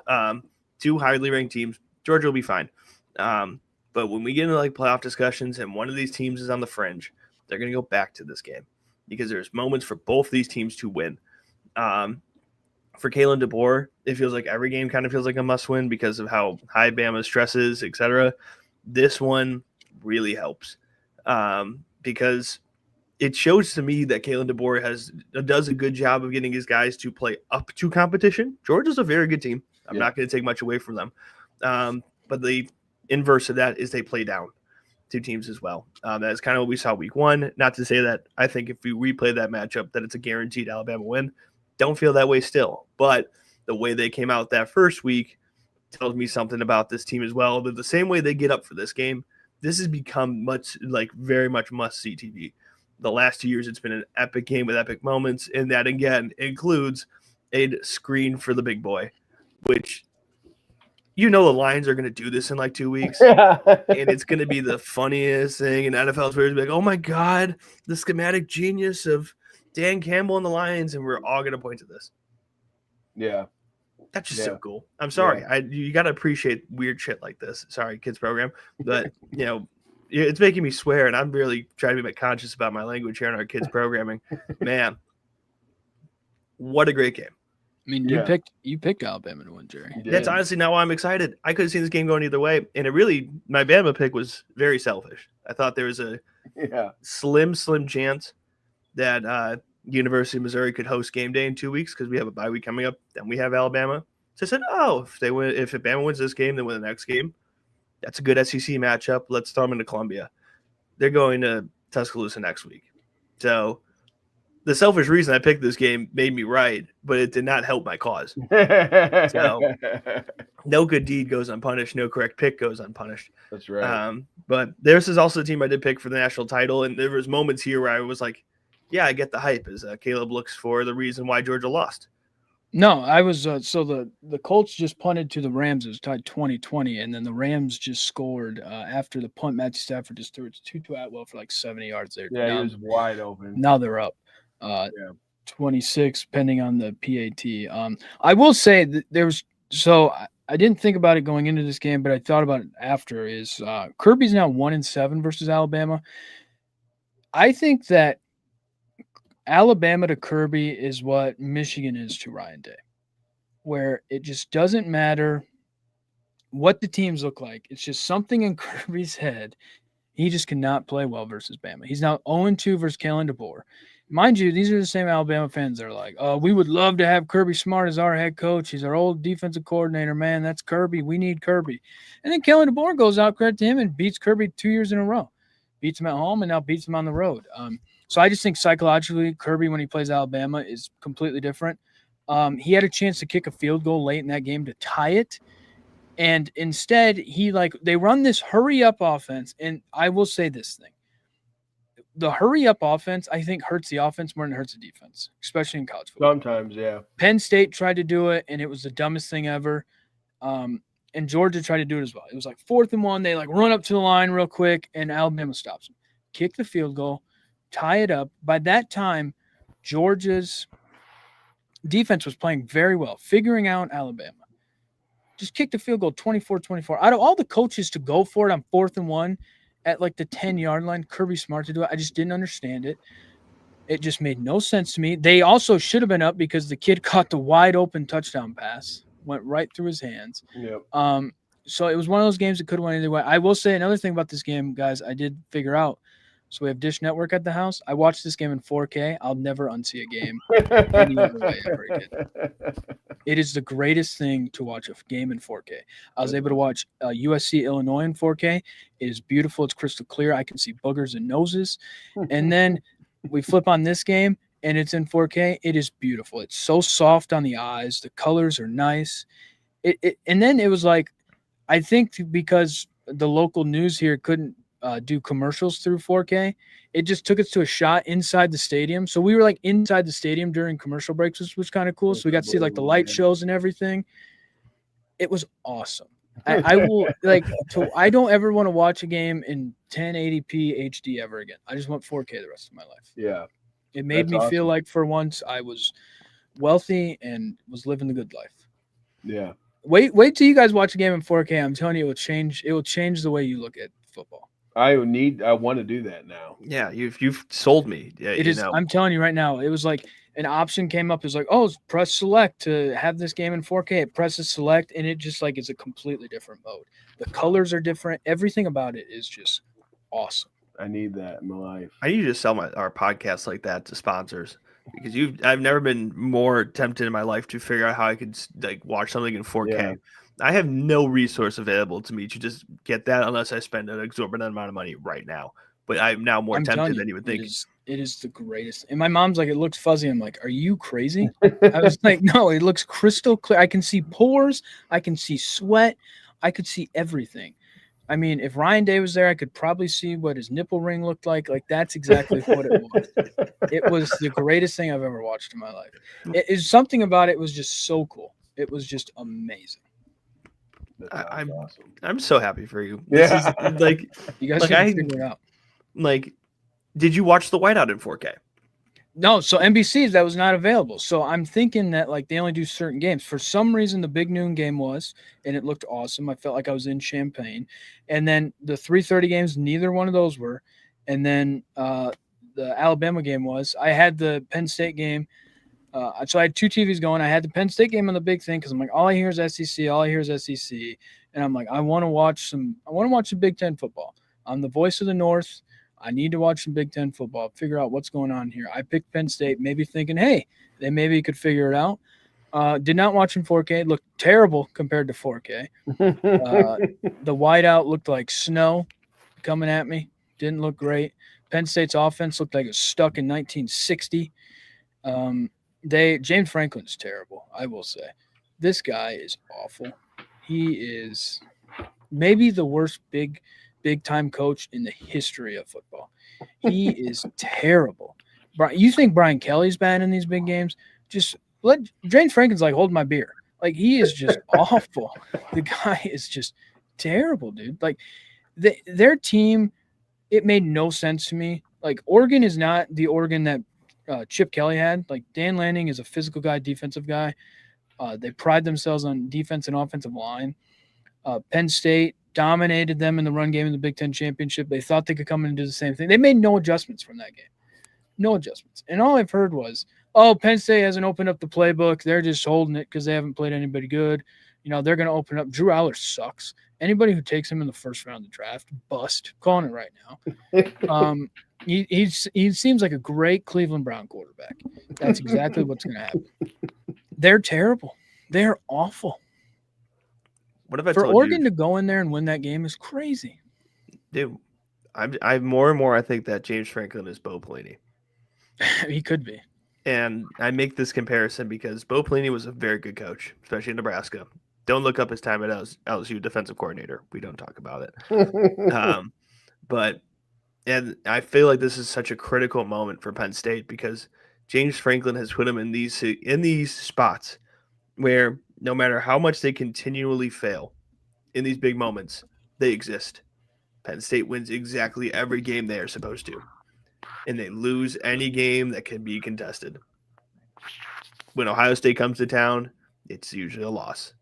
Two highly ranked teams. Georgia will be fine. But when we get into like playoff discussions and one of these teams is on the fringe, they're going to go back to this game because there's moments for both these teams to win. For Kalen DeBoer, it feels like every game kind of feels like a must win because of how high Bama's stress is, etc. This one really helps because it shows to me that Kalen DeBoer does a good job of getting his guys to play up to competition. Georgia's a very good team. I'm not going to take much away from them. But the inverse of that is they play down to teams as well. That's kind of what we saw week one. Not to say that I think if we replay that matchup that it's a guaranteed Alabama win. Don't feel that way still. But the way they came out that first week tells me something about this team as well. But the same way they get up for this game, this has become very much must-see TV. The last 2 years, it's been an epic game with epic moments, and that, again, includes a screen for the big boy, which – the Lions are going to do this in like 2 weeks, and it's going to be the funniest thing. And NFL's going to be like, oh, my God, the schematic genius of Dan Campbell and the Lions, and we're all going to point to this. Yeah. That's just so cool. I'm sorry. Yeah. You got to appreciate weird shit like this. Sorry, kids program. But, it's making me swear, and I'm really trying to be conscious about my language here in our kids programming. Man, what a great game. I mean, you picked Alabama to win, Jerry. That's honestly not why I'm excited. I could have seen this game going either way, and my Bama pick was very selfish. I thought there was a slim chance that University of Missouri could host game day in 2 weeks because we have a bye week coming up. Then we have Alabama. So I said, if Bama wins this game, then win the next game. That's a good SEC matchup. Let's throw them into Columbia. They're going to Tuscaloosa next week. So the selfish reason I picked this game made me right, but it did not help my cause. So no good deed goes unpunished. No correct pick goes unpunished. That's right. But this is also the team I did pick for the national title. And there was moments here where I was like, yeah, I get the hype as Caleb looks for the reason why Georgia lost. No, I was so the Colts just punted to the Rams. It was tied 20-20, and then the Rams just scored after the punt. Matthew Stafford just threw it to Tutu Atwell for like 70 yards there. Yeah, he was wide open. Now they're up 26, pending on the PAT. I will say that I didn't think about it going into this game, but I thought about it after. Is Kirby's now 1-7 versus Alabama? I think that Alabama to Kirby is what Michigan is to Ryan Day, where it just doesn't matter what the teams look like. It's just something in Kirby's head. He just cannot play well versus Bama. He's now 0-2 versus Kalen DeBoer. Mind you, these are the same Alabama fans that are like, oh, we would love to have Kirby Smart as our head coach. He's our old defensive coordinator, man. That's Kirby. We need Kirby. And then Kalen DeBoer goes out, credit to him, and beats Kirby 2 years in a row. Beats him at home and now beats him on the road. So I just think psychologically, Kirby, when he plays Alabama, is completely different. He had a chance to kick a field goal late in that game to tie it. And instead, they run this hurry up offense. And I will say this thing. The hurry up offense, I think, hurts the offense more than it hurts the defense, especially in college football. Sometimes, yeah. Penn State tried to do it, and it was the dumbest thing ever. And Georgia tried to do it as well. It was like 4th and 1. They run up to the line real quick, and Alabama stops them. Kick the field goal, tie it up. By that time, Georgia's defense was playing very well, figuring out Alabama. Just kick the field goal 24-24. Out of all the coaches to go for it on 4th and 1 at the 10-yard line, Kirby Smart to do it, I just didn't understand it. It just made no sense to me. They also should have been up because the kid caught the wide open touchdown pass, went right through his hands. Yep. So it was one of those games that could have went either way. I will say another thing about this game, guys, I did figure out. So we have Dish Network at the house. I watched this game in 4K. I'll never unsee a game any other way ever again. It is the greatest thing to watch a game in 4K. I was able to watch USC Illinois in 4K. It is beautiful. It's crystal clear. I can see boogers and noses. And then we flip on this game, and it's in 4K. It is beautiful. It's so soft on the eyes. The colors are nice. And then it was I think because the local news here couldn't do commercials through 4K, it just took us to a shot inside the stadium. So we were inside the stadium during commercial breaks, which was kind of cool. So we got to see the light shows and everything. It was awesome. I will I don't ever want to watch a game in 1080p HD ever again. I just want 4K the rest of my life. Yeah. It made me feel like for once I was wealthy and was living the good life. Yeah. Wait till you guys watch a game in 4K. I'm telling you, it will change the way you look at football. I want to do that now. Yeah, you've sold me. Yeah, it is. I'm telling you right now, it was an option came up. It's press select to have this game in 4K. It presses select, and it just is a completely different mode. The colors are different. Everything about it is just awesome. I need that in my life. I need to sell our podcast like that to sponsors because I've never been more tempted in my life to figure out how I could watch something in 4K. Yeah. I have no resource available to me to just get that unless I spend an exorbitant amount of money right now. But I'm now more tempted than you would think. It is the greatest. And my mom's it looks fuzzy. I'm are you crazy? I was no, it looks crystal clear. I can see pores. I can see sweat. I could see everything. I mean, if Ryan Day was there, I could probably see what his nipple ring looked like. That's exactly what it was. It was the greatest thing I've ever watched in my life. Something about it was just so cool. It was just amazing. I'm awesome. I'm so happy for you. Yeah. This is, you guys should figure it out. Did you watch the whiteout in 4K? No, so NBC's that was not available. So I'm thinking that they only do certain games. For some reason, the big noon game was, and it looked awesome. I felt like I was in Champaign. And then the 3:30 games, neither one of those were. And then the Alabama game was. I had the Penn State game. So I had two TVs going. I had the Penn State game on the big thing because I'm all I hear is SEC. All I hear is SEC. And I'm I want to watch some Big Ten football. I'm the voice of the North. I need to watch some Big Ten football, figure out what's going on here. I picked Penn State, maybe thinking, hey, they maybe could figure it out. Did not watch in 4K. It looked terrible compared to 4K. The whiteout looked like snow coming at me. Didn't look great. Penn State's offense looked like it was stuck in 1960. James Franklin's terrible, I will say. This guy is awful. He is maybe the worst big-time coach in the history of football. He is terrible. You think Brian Kelly's bad in these big games? Just let James Franklin's holding my beer. He is just awful. The guy is just terrible, dude. Their team, it made no sense to me. Oregon is not the Oregon that Chip Kelly had. Dan Lanning is a physical guy, defensive guy. They pride themselves on defense and offensive line. Penn State dominated them in the run game in the Big Ten championship. They thought they could come in and do the same thing. They made no adjustments from that game. No adjustments. And all I've heard was, Penn State hasn't opened up the playbook. They're just holding it because they haven't played anybody good. they're going to open up. Drew Aller sucks. Anybody who takes him in the first round of the draft, bust. Calling it right now. He seems like a great Cleveland Brown quarterback. That's exactly what's going to happen. They're terrible. They're awful. What if I For told Oregon you, to go in there and win that game is crazy. dude? I more and more I think that James Franklin is Bo Pelini, He could be. and I make this comparison because Bo Pelini was a very good coach, especially in Nebraska. Don't look up his time at LSU defensive coordinator. We don't talk about it. But and I feel like this is such a critical moment for Penn State because James Franklin has put them in these spots where no matter how much they continually fail in these big moments, they exist. Penn State wins exactly every game they are supposed to, and they lose any game that can be contested. When Ohio State comes to town, it's usually a loss.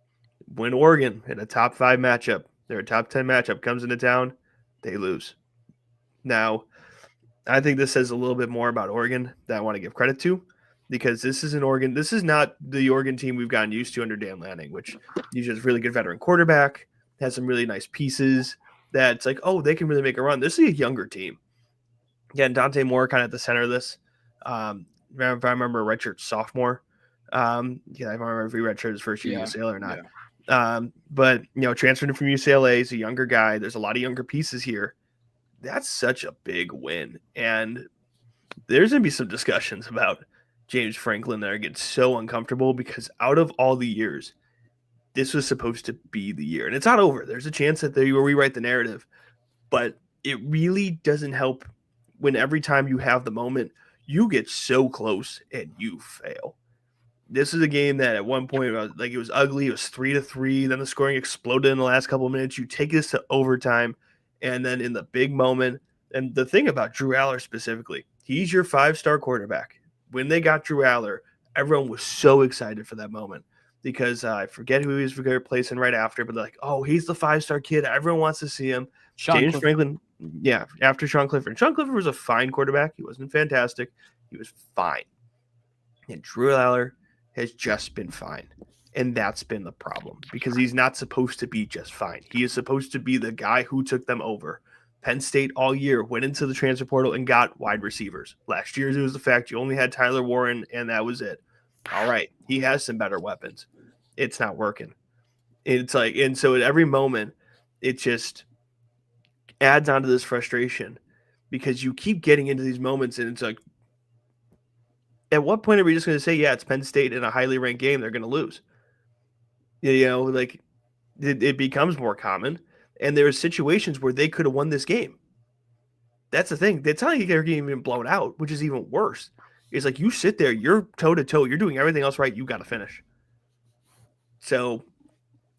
When Oregon in a top 5 matchup, their top 10 matchup comes into town, they lose. Now, I think this says a little bit more about Oregon that I want to give credit to because this is an Oregon. This is not the Oregon team we've gotten used to under Dan Lanning, which usually has really good veteran quarterback, has some really nice pieces. That's like, oh, they can really make a run. This is a younger team. Again, Dante Moore kind of at the center of this. If I remember redshirt sophomore. I remember if he redshirted his first year at UCLA or not. Yeah. But transferred from UCLA, he's a younger guy. There's a lot of younger pieces here. That's such a big win. And there's going to be some discussions about James Franklin that are getting so uncomfortable because out of all the years, this was supposed to be the year. And it's not over. There's a chance that they will rewrite the narrative. But it really doesn't help when every time you have the moment, you get so close and you fail. This is a game that at one point, it was ugly. It was 3-3. Then the scoring exploded in the last couple of minutes. You take this to overtime. And then in the big moment, and the thing about Drew Aller specifically, he's your 5-star quarterback. When they got Drew Aller, everyone was so excited for that moment because I forget who he was replacing right after, but they're like, oh, he's the 5-star kid. Everyone wants to see him. James Franklin, after Sean Clifford. Sean Clifford was a fine quarterback. He wasn't fantastic. He was fine. And Drew Aller has just been fine. And that's been the problem because he's not supposed to be just fine. He is supposed to be the guy who took them over. Penn State all year went into the transfer portal and got wide receivers. Last year, it was the fact you only had Tyler Warren, and that was it. All right, he has some better weapons. It's not working. And so at every moment, it just adds on to this frustration because you keep getting into these moments, and it's like, at what point are we just going to say, yeah, it's Penn State in a highly ranked game, they're going to lose? It becomes more common, and there are situations where they could have won this game. That's the thing. It's not like they're getting even blown out, which is even worse. It's like you sit there, you're toe-to-toe, you're doing everything else right, you got to finish. So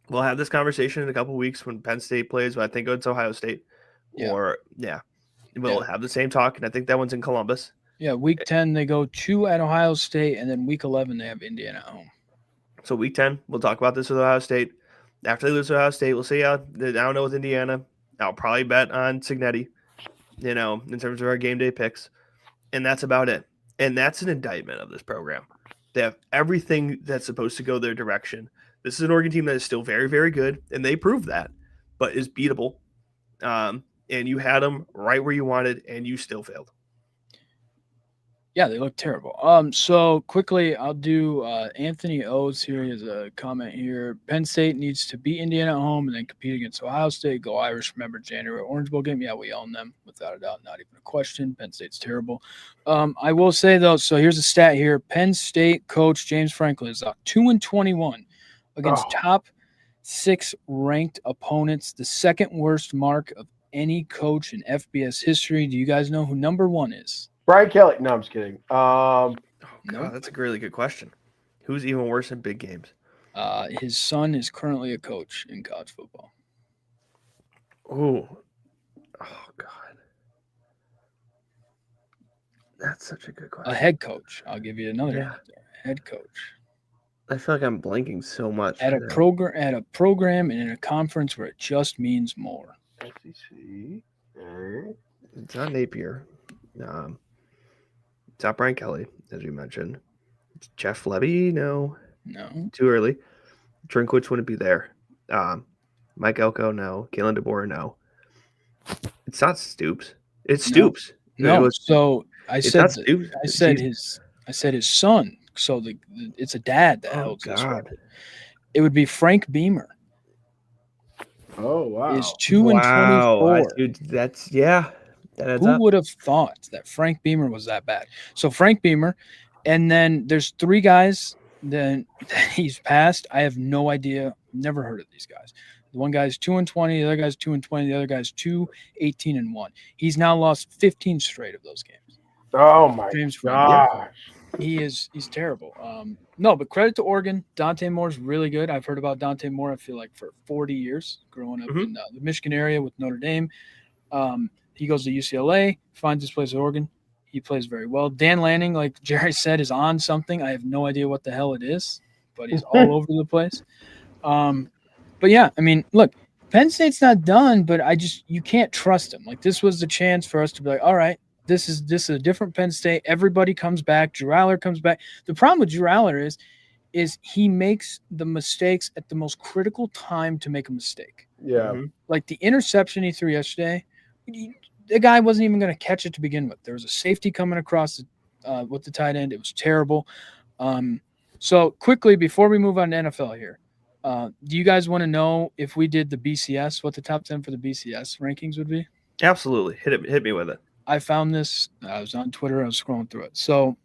we'll have this conversation in a couple of weeks when Penn State plays, but I think it's Ohio State. We'll have the same talk, and I think that one's in Columbus. Yeah, week 10, they go 2 at Ohio State, and then week 11, they have Indiana at home. So week 10, we'll talk about this with Ohio State. After they lose to Ohio State, we'll see how I don't know with Indiana. I'll probably bet on Cignetti, in terms of our game day picks. And that's about it. And that's an indictment of this program. They have everything that's supposed to go their direction. This is an Oregon team that is still very, very good, and they proved that, but is beatable. And you had them right where you wanted, and you still failed. Yeah, they look terrible. So quickly, I'll do Anthony O's here. He has a comment here. Penn State needs to beat Indiana at home and then compete against Ohio State. Go Irish. Remember January Orange Bowl game? Yeah, we own them without a doubt. Not even a question. Penn State's terrible. I will say though. So here's a stat here. Penn State coach James Franklin is 2-21 against top 6 ranked opponents. The second worst mark of any coach in FBS history. Do you guys know who number 1 is? Brian Kelly. No, I'm just kidding. God, that's a really good question. Who's even worse in big games? His son is currently a coach in college football. Oh, God. That's such a good question. A head coach. I'll give you another hint there. Head coach. I feel like I'm blanking so much. At a program and in a conference where it just means more. SEC. It's not Napier. It's not Brian Kelly, as we mentioned. It's Jeff Lebby? No. No. Too early. Drinkwitz wouldn't be there. Mike Elko, no. Kalen DeBoer, no. It's not Stoops. It's No. Stoops. No, so It's not Stoops. I said his son. So it's a dad that Oh, holds this God. record. It would be Frank Beamer. Oh wow. Is 2-24. Dude, that's that adds Who up. would have thought that Frank Beamer was that bad? So Frank Beamer, and then there's 3 guys that he's passed. I have no idea. Never heard of these guys. The one guy's 2-20, the other guy's 2-20, the other guy's 2-18-1. He's now lost 15 straight of those games. Oh my James Frank. gosh. He's terrible. No, but credit to Oregon. Dante Moore's really good. I've heard about Dante Moore, I feel like, for 40 years, growing up in the Michigan area with Notre Dame. He goes to UCLA, finds his place at Oregon. He plays very well. Dan Lanning, like Jerry said, is on something. I have no idea what the hell it is, but he's all over the place. But yeah, I mean, look, Penn State's not done, but you can't trust him. Like, this was the chance for us to be like, all right, this is a different Penn State. Everybody comes back. Drew Aller comes back. The problem with Drew Aller is he makes the mistakes at the most critical time to make a mistake. Yeah. Like the interception he threw yesterday, the guy wasn't even going to catch it to begin with. There was a safety coming across with the tight end. It was terrible. So quickly, before we move on to NFL here, do you guys want to know if we did the BCS, what the top 10 for the BCS rankings would be? Absolutely. Hit me with it. I found this. I was on Twitter. I was scrolling through it. So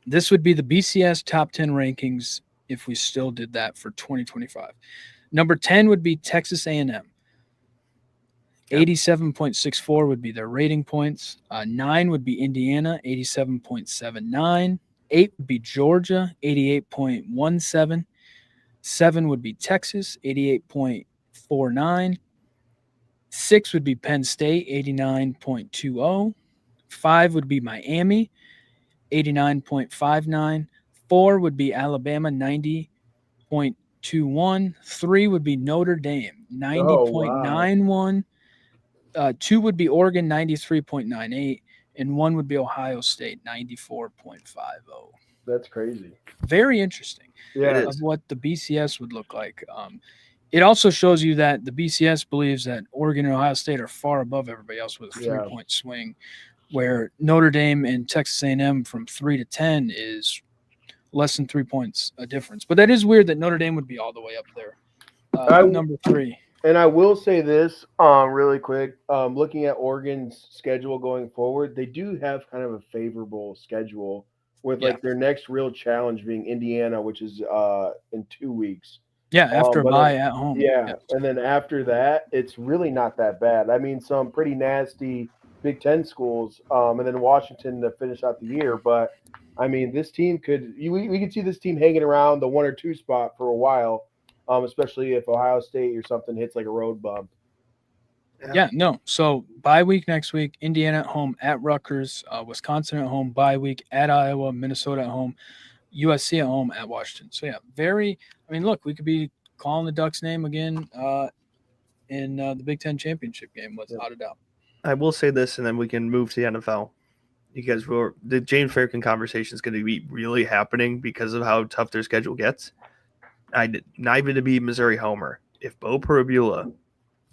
this would be the BCS top 10 rankings if we still did that for 2025. Number 10 would be Texas A&M. 87.64 would be their rating points. 9 would be Indiana, 87.79. 8 would be Georgia, 88.17. 7 would be Texas, 88.49. 6 would be Penn State, 89.20. 5 would be Miami, 89.59. 4 would be Alabama, 90.21. 3 would be Notre Dame, 90.91. 2 would be Oregon, 93.98. And 1 would be Ohio State, 94.50. That's crazy. Very interesting. Yeah. Of what the BCS would look like. It also shows you that the BCS believes that Oregon and Ohio State are far above everybody else with a 3-point swing, where Notre Dame and Texas A&M from 3 to 10 is less than 3 points a difference. But that is weird that Notre Dame would be all the way up there. Number 3. And I will say this really quick. Looking at Oregon's schedule going forward, they do have kind of a favorable schedule with like their next real challenge being Indiana, which is in 2 weeks. Yeah, after a bye at home. Yeah, and then after that, it's really not that bad. I mean, some pretty nasty Big Ten schools, and then Washington to finish out the year. But I mean, this team we could see this team hanging around the 1 or 2 spot for a while, especially if Ohio State or something hits like a road bump. Yeah, no. So bye week next week, Indiana at home, at Rutgers, Wisconsin at home, bye week at Iowa, Minnesota at home, USC at home, at Washington. So yeah, look, we could be calling the Ducks name again in the Big Ten championship game without a doubt. I will say this, and then we can move to the NFL. Because the James Franklin conversation is going to be really happening because of how tough their schedule gets. Not even to be Missouri homer. If Bo Perabula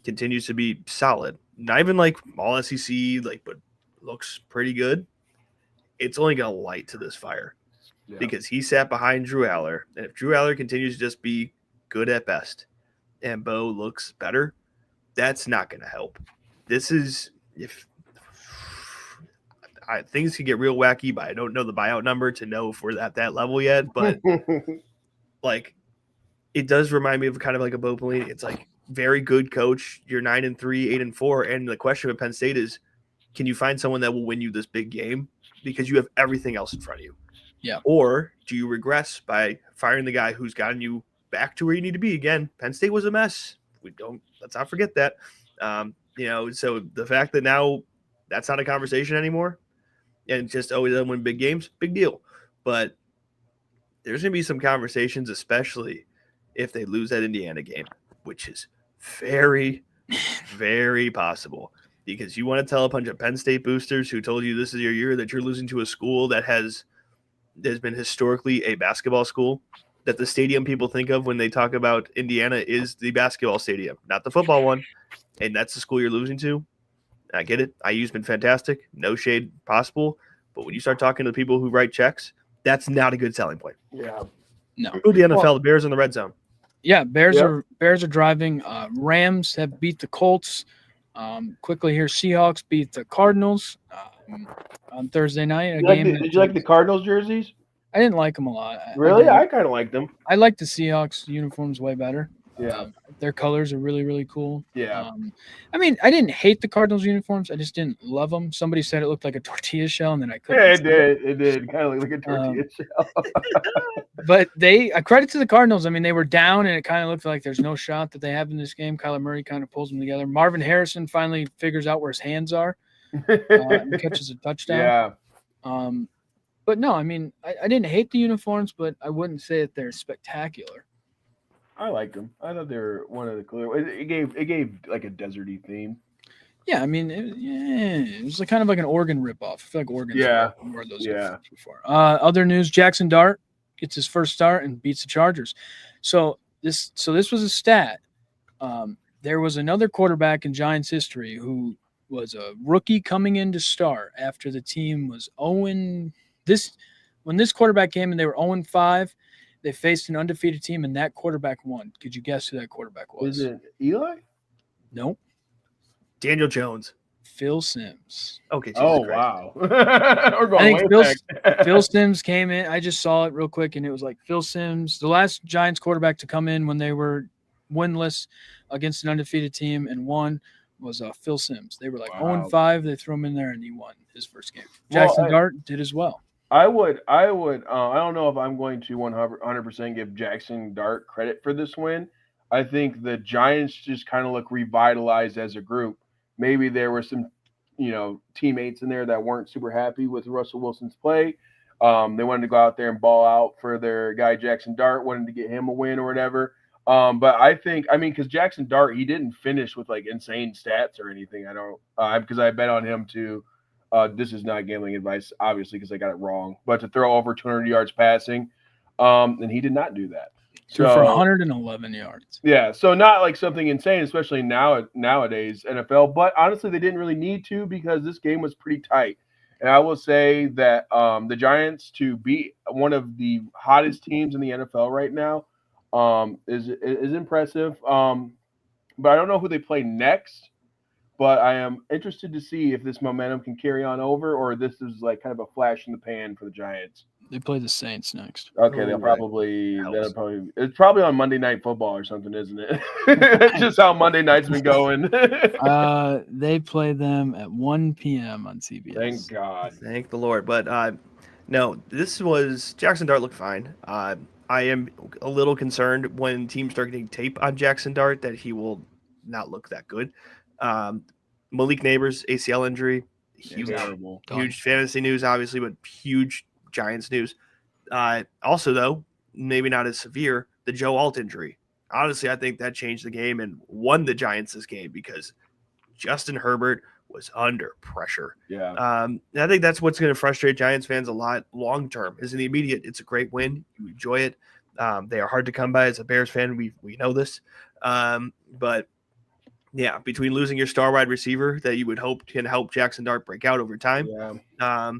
continues to be solid, not even like all SEC, but looks pretty good, it's only going to light to this fire because he sat behind Drew Aller. And if Drew Aller continues to just be good at best and Bo looks better, that's not going to help. This is things could get real wacky, but I don't know the buyout number to know if we're at that level yet. But it does remind me of kind of like a Bo Pelini. It's like very good coach. You're 9-3, 8-4, and the question with Penn State is, can you find someone that will win you this big game because you have everything else in front of you? Yeah. Or do you regress by firing the guy who's gotten you back to where you need to be again? Penn State was a mess. Let's not forget that. So the fact that now that's not a conversation anymore. And just always win big games, big deal. But there's going to be some conversations, especially if they lose that Indiana game, which is very, very possible. Because you want to tell a bunch of Penn State boosters who told you this is your year that you're losing to a school that has been historically a basketball school that the stadium people think of when they talk about Indiana is the basketball stadium, not the football one. And that's the school you're losing to. I get it. IU's been fantastic. No shade possible. But when you start talking to the people who write checks, that's not a good selling point. Yeah. No. Who the NFL, the Bears in the red zone. Yeah, Bears Yep. are driving. Rams have beat the Colts. Quickly here, Seahawks beat the Cardinals on Thursday night. Did you like the Cardinals jerseys? I didn't like them a lot. Really? I kind of liked them. I like the Seahawks uniforms way better. Yeah. Their colors are really, really cool. Yeah. I mean, I didn't hate the Cardinals uniforms. I just didn't love them. Somebody said it looked like a tortilla shell, and then I couldn't. Yeah, it did. It did. Kind of like a tortilla shell. But credit to the Cardinals. I mean, they were down, and it kind of looked like there's no shot that they have in this game. Kyler Murray kind of pulls them together. Marvin Harrison finally figures out where his hands are and catches a touchdown. Yeah. But no, I mean, I didn't hate the uniforms, but I wouldn't say that they're spectacular. I liked them. I thought they were one of the clear. It gave like a deserty theme. Yeah, I mean, it was kind of like an Oregon ripoff. I feel like Oregon's wore those uniforms before. Other news: Jackson Dart gets his first start and beats the Chargers. So this was a stat. There was another quarterback in Giants history who was a rookie coming in to start after the team was 0. When this quarterback came and they were 0-5, they faced an undefeated team and that quarterback won. Could you guess who that quarterback was? Was it Eli? Nope. Daniel Jones. Phil Simms. Okay. Oh, Christ. wow. We're going I think way back. Phil Simms came in. I just saw it real quick, and it was like Phil Simms, the last Giants quarterback to come in when they were winless against an undefeated team and won was Phil Simms. They were like 0-5. They threw him in there, and he won his first game. Jackson Dart did as well. I would. I don't know if I'm going to 100% give Jackson Dart credit for this win. I think the Giants just kind of look revitalized as a group. Maybe there were some, teammates in there that weren't super happy with Russell Wilson's play. They wanted to go out there and ball out for their guy Jackson Dart, wanted to get him a win or whatever. But I think, because Jackson Dart, he didn't finish with like insane stats or anything. I don't, because I bet on him to. This is not gambling advice, obviously, because I got it wrong. But to throw over 200 yards passing, and he did not do that. So for 111 yards. Yeah, so not like something insane, especially nowadays NFL. But honestly, they didn't really need to because this game was pretty tight. And I will say that the Giants to beat one of the hottest teams in the NFL right now is impressive. But I don't know who they play next. But I am interested to see if this momentum can carry on over, or this is like kind of a flash in the pan for the Giants. They play the Saints next. Okay, it's probably on Monday Night Football or something, isn't it? That's just how Monday night's been going. They play them at 1 p.m. on CBS. Thank God. Thank the Lord. But no, this was Jackson Dart looked fine. I am a little concerned when teams start getting tape on Jackson Dart that he will not look that good. Malik Neighbors ACL injury, huge fantasy news, obviously, but huge Giants news. Also, though, maybe not as severe, the Joe Alt injury. Honestly, I think that changed the game and won the Giants this game because Justin Herbert was under pressure. Yeah. I think that's what's going to frustrate Giants fans a lot long term. Is in the immediate, it's a great win. You enjoy it. They are hard to come by as a Bears fan. We know this, but. Yeah, between losing your star wide receiver that you would hope can help Jackson Dart break out over time. Yeah.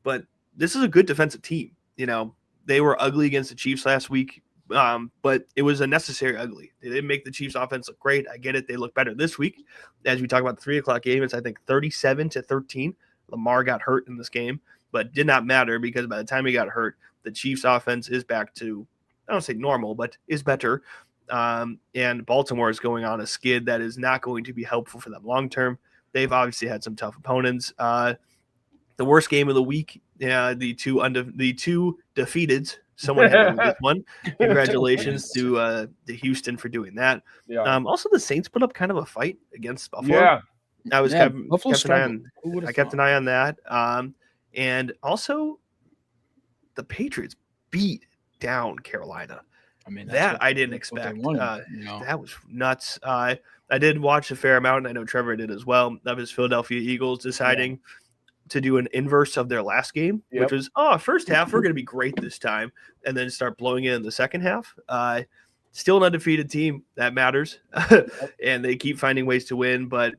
But this is a good defensive team. They were ugly against the Chiefs last week, but it was a necessary ugly. They didn't make the Chiefs offense look great. I get it. They look better this week. As we talk about the 3:00 game, it's, I think, 37-13. Lamar got hurt in this game, but did not matter because by the time he got hurt, the Chiefs offense is back to, I don't say normal, but is better. And Baltimore is going on a skid that is not going to be helpful for them long term. They've obviously had some tough opponents. The worst game of the week, the two defeateds. Someone had this one. Congratulations to Houston for doing that. Yeah. Also, the Saints put up kind of a fight against Buffalo. Yeah. I was kept an eye on that. And also, the Patriots beat down Carolina. I mean, that I didn't expect. That was nuts. I did watch a fair amount, and I know Trevor did as well, of his Philadelphia Eagles deciding to do an inverse of their last game, which was, first half, we're going to be great this time, and then start blowing it in the second half. Still an undefeated team. That matters. And they keep finding ways to win. But,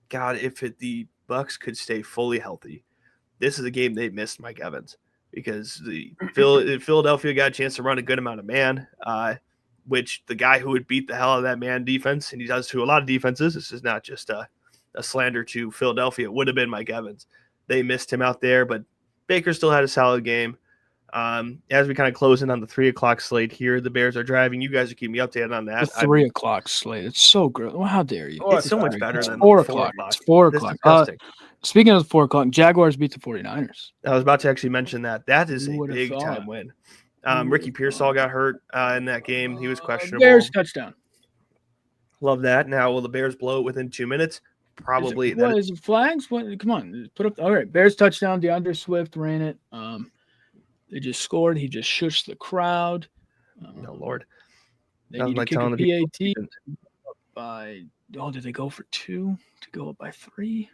God, if the Bucs could stay fully healthy, this is a game they missed Mike Evans because Philadelphia got a chance to run a good amount of man, which the guy who would beat the hell out of that man defense, and he does to a lot of defenses, this is not just a slander to Philadelphia, it would have been Mike Evans. They missed him out there, but Baker still had a solid game. As we kind of close in on the 3 o'clock slate here, the Bears are driving. You guys are keeping me updated on that. The 3 o'clock slate. It's so good. Well, how dare you? It's so much better than 4 o'clock. It's 4 o'clock. Speaking of the 4 o'clock, Jaguars beat the 49ers. I was about to actually mention that. That is a big-time win. Ricky Pearsall got hurt in that game. He was questionable. Bears touchdown. Love that. Now, will the Bears blow it within 2 minutes? Probably. Is it flags? What? Come on. Put up. All right. Bears touchdown. DeAndre Swift ran it. They just scored. He just shushed the crowd. No, Lord. They need to kick a PAT by – did they go for 2 to go up by 3?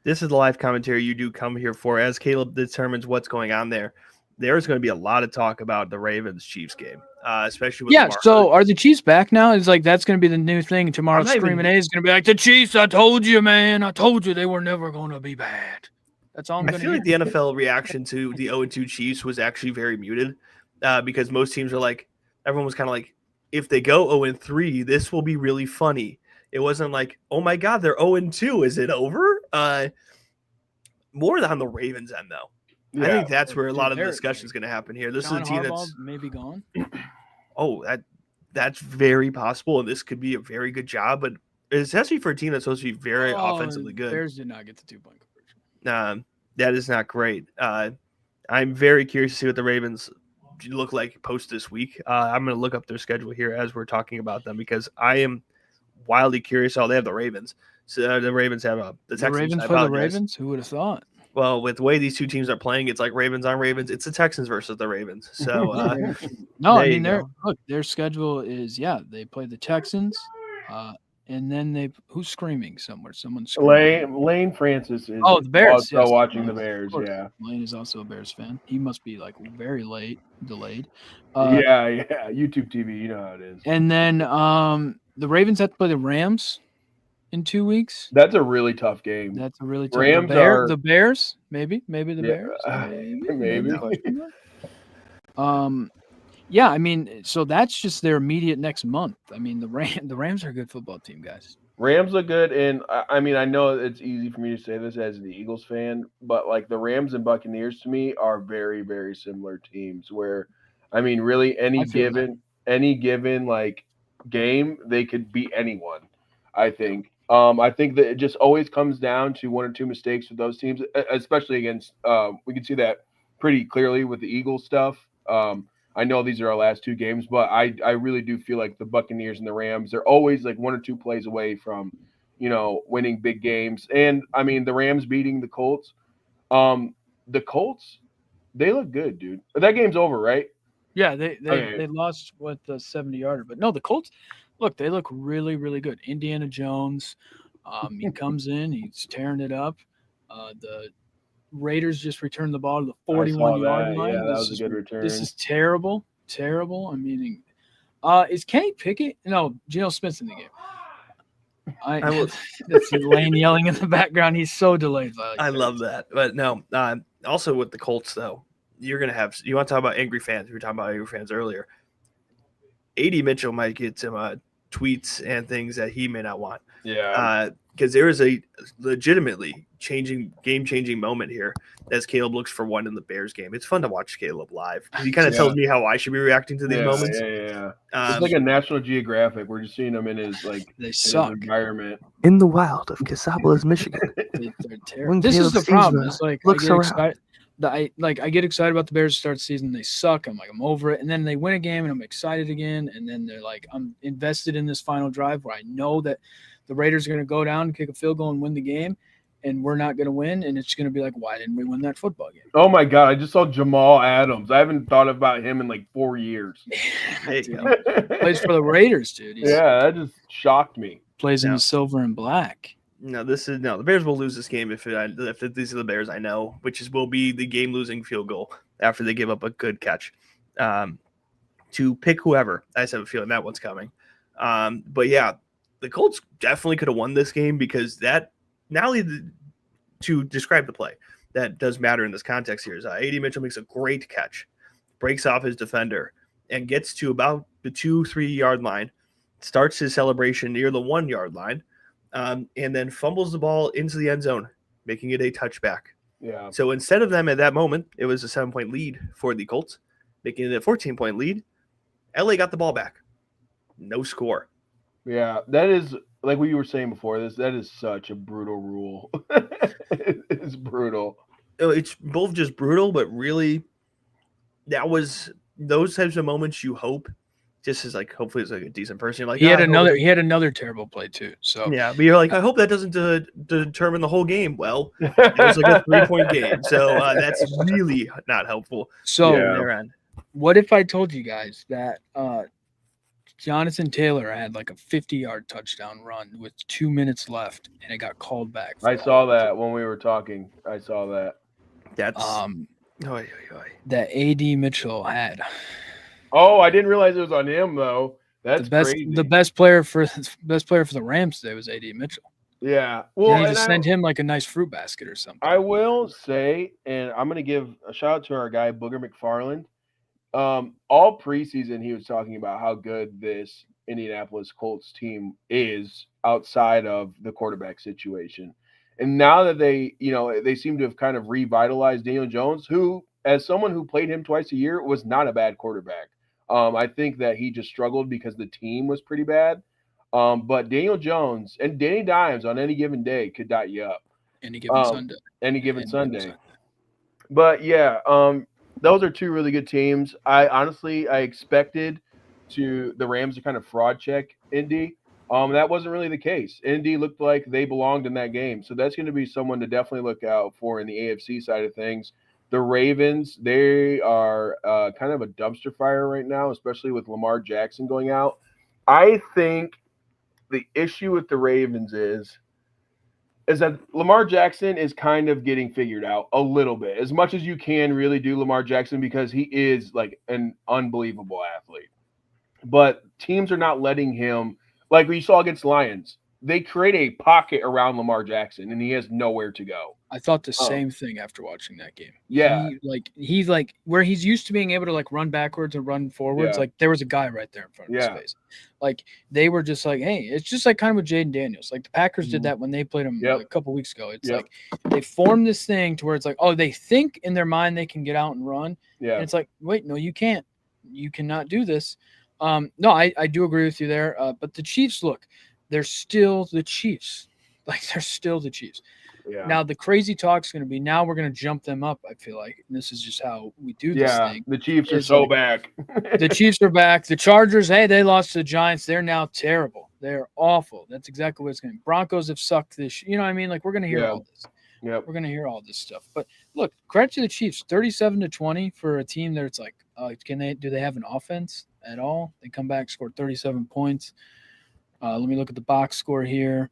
This is the live commentary you do come here for. As Caleb determines what's going on there, there's going to be a lot of talk about the Ravens-Chiefs game, especially with Lamar so Hurts. are the Chiefs back now? It's like that's going to be the new thing. Tomorrow, Screaming A is going to be like, the Chiefs, I told you, man. I told you they were never going to be bad. That's all I'm going to I feel like the NFL reaction to the 0-2 Chiefs was actually very muted because most teams are like, everyone was kind of like, if they go 0-3, this will be really funny. It wasn't like, oh my God, they're 0-2. Is it over? More on the Ravens end, though. Yeah. I think that's where a lot of the discussion is going to happen here. This is a team that's maybe gone. That's very possible, and this could be a very good job. But it's actually for a team that's supposed to be very offensively good. Bears did not get the 2-point conversion. That is not great. I'm very curious to see what the Ravens look like post this week. I'm going to look up their schedule here as we're talking about them because I am wildly curious. They have the Ravens. So the Ravens have the Texans. The Ravens for the Ravens? Who would have thought? Well, with the way these two teams are playing, it's like Ravens on Ravens. It's the Texans versus the Ravens. So their schedule is they play the Texans, and then who's screaming somewhere? Someone's screaming. Lane Francis is the Bears. Also watching the Bears. Yeah, Lane is also a Bears fan. He must be like very delayed. YouTube TV, you know how it is. And then the Ravens have to play the Rams in 2 weeks. That's a really tough game. That's a really tough Rams the Bears, maybe the Bears. Maybe. I mean, so that's just their immediate next month. I mean, the Rams are a good football team, guys. Rams look good, and I mean, I know it's easy for me to say this as the Eagles fan, but like the Rams and Buccaneers to me are very, very similar teams. Where, I mean, really any given like game, they could beat anyone. I think. I think that it just always comes down to 1 or 2 mistakes with those teams, especially against. We can see that pretty clearly with the Eagles stuff. I know these are our last 2 games, but I really do feel like the Buccaneers and the Rams, they're always like 1 or 2 plays away from, winning big games. And I mean, the Rams beating the Colts. The Colts, they look good, dude. That game's over, right? Yeah, they lost with the 70-yarder, but no, the Colts. Look, they look really, really good. Indiana Jones, he comes in, he's tearing it up. The Raiders just returned the ball to the 41-yard line. Yeah, that was a good return. This is terrible. I mean, is Kenny Pickett? No, Geno Smith's in the game. That's Lane yelling in the background. He's so delayed. I love that. But no, also with the Colts, though, you want to talk about angry fans. We were talking about angry fans earlier. A.D. Mitchell might get some tweets and things that he may not want. Yeah. Because there is a legitimately game-changing moment here as Caleb looks for one in the Bears game. It's fun to watch Caleb live. He kind of tells me how I should be reacting to these moments. Yeah. It's like a National Geographic. We're just seeing them in his his environment. In the wild of Casablanca, Michigan. They're terrible. This is the problem. It's like I get excited about the Bears to start the season. They suck. I'm over it. And then they win a game, and I'm excited again. And then they're like, I'm invested in this final drive where I know that the Raiders are going to go down, kick a field goal, and win the game, and we're not going to win. And it's going to be like, why didn't we win that football game? Oh, my God. I just saw Jamal Adams. I haven't thought about him in like 4 years. Plays for the Raiders, dude. That just shocked me. Plays in silver and black. The Bears will lose this game if these are the Bears I know, will be the game losing field goal after they give up a good catch. To pick whoever, I just have a feeling that one's coming. But yeah, the Colts definitely could have won this game because that not only to describe the play that does matter in this context here is A.D. Mitchell makes a great catch, breaks off his defender, and gets to about the 2-3 yard line, starts his celebration near the 1 yard line, and then fumbles the ball into the end zone, making it a touchback. Yeah. So instead of them at that moment, it was a 7-point lead for the Colts, making it a 14-point lead. LA got the ball back. No score. Yeah, that is like what you were saying before. That is such a brutal rule. It's brutal. It's both just brutal, but really, that was those types of moments you hope. Just as like, hopefully, it's like a decent person. You're like, he had another terrible play too. So yeah, but you're like, I hope that doesn't determine the whole game. Well, it was like a 3-point game, so that's really not helpful. So their end. What if I told you guys that Jonathan Taylor had like a 50-yard touchdown run with 2 minutes left, and it got called back? I saw that when we were talking. I saw that. That's that A.D. Mitchell had. Oh, I didn't realize it was on him though. That's crazy. The best player for the Rams today was A.D. Mitchell. Yeah. Well, you just send him like a nice fruit basket or something. I will say, and I'm going to give a shout out to our guy Booger McFarland. All preseason, he was talking about how good this Indianapolis Colts team is outside of the quarterback situation. And now that they seem to have kind of revitalized Daniel Jones, who, as someone who played him twice a year, was not a bad quarterback. I think that he just struggled because the team was pretty bad. But Daniel Jones and Danny Dimes on any given day could dot you up. Any given Sunday. But yeah, those are two really good teams. I expected the Rams to kind of fraud check Indy. That wasn't really the case. Indy looked like they belonged in that game. So that's going to be someone to definitely look out for in the AFC side of things. The Ravens, they are kind of a dumpster fire right now, especially with Lamar Jackson going out. I think the issue with the Ravens is that Lamar Jackson is kind of getting figured out a little bit, as much as you can really do Lamar Jackson, because he is like an unbelievable athlete. But teams are not letting him, like we saw against Lions, they create a pocket around Lamar Jackson, and he has nowhere to go. I thought the same thing after watching that game. Yeah. He's like where he's used to being able to like run backwards and run forwards. Yeah. Like there was a guy right there in front of his face. Like they were just like, hey, it's just like kind of with Jaden Daniels. Like the Packers did that when they played him a couple weeks ago. It's like they formed this thing to where it's like, oh, they think in their mind they can get out and run. Yeah. And it's like, wait, no, you can't. You cannot do this. No, I do agree with you there. But the Chiefs, look, they're still the Chiefs. Like they're still the Chiefs. Yeah. Now the crazy talk is going to be now we're going to jump them up. I feel like and this is just how we do this thing. The Chiefs are so back. The Chiefs are back. The Chargers, hey, they lost to the Giants. They're now terrible. They're awful. That's exactly what it's going to be. Broncos have sucked this. You know what I mean? Like we're going to hear all this. Yep. We're going to hear all this stuff. But look, credit to the Chiefs, 37-20 for a team that it's like, do they have an offense at all? They come back, scored 37 points. Let me look at the box score here.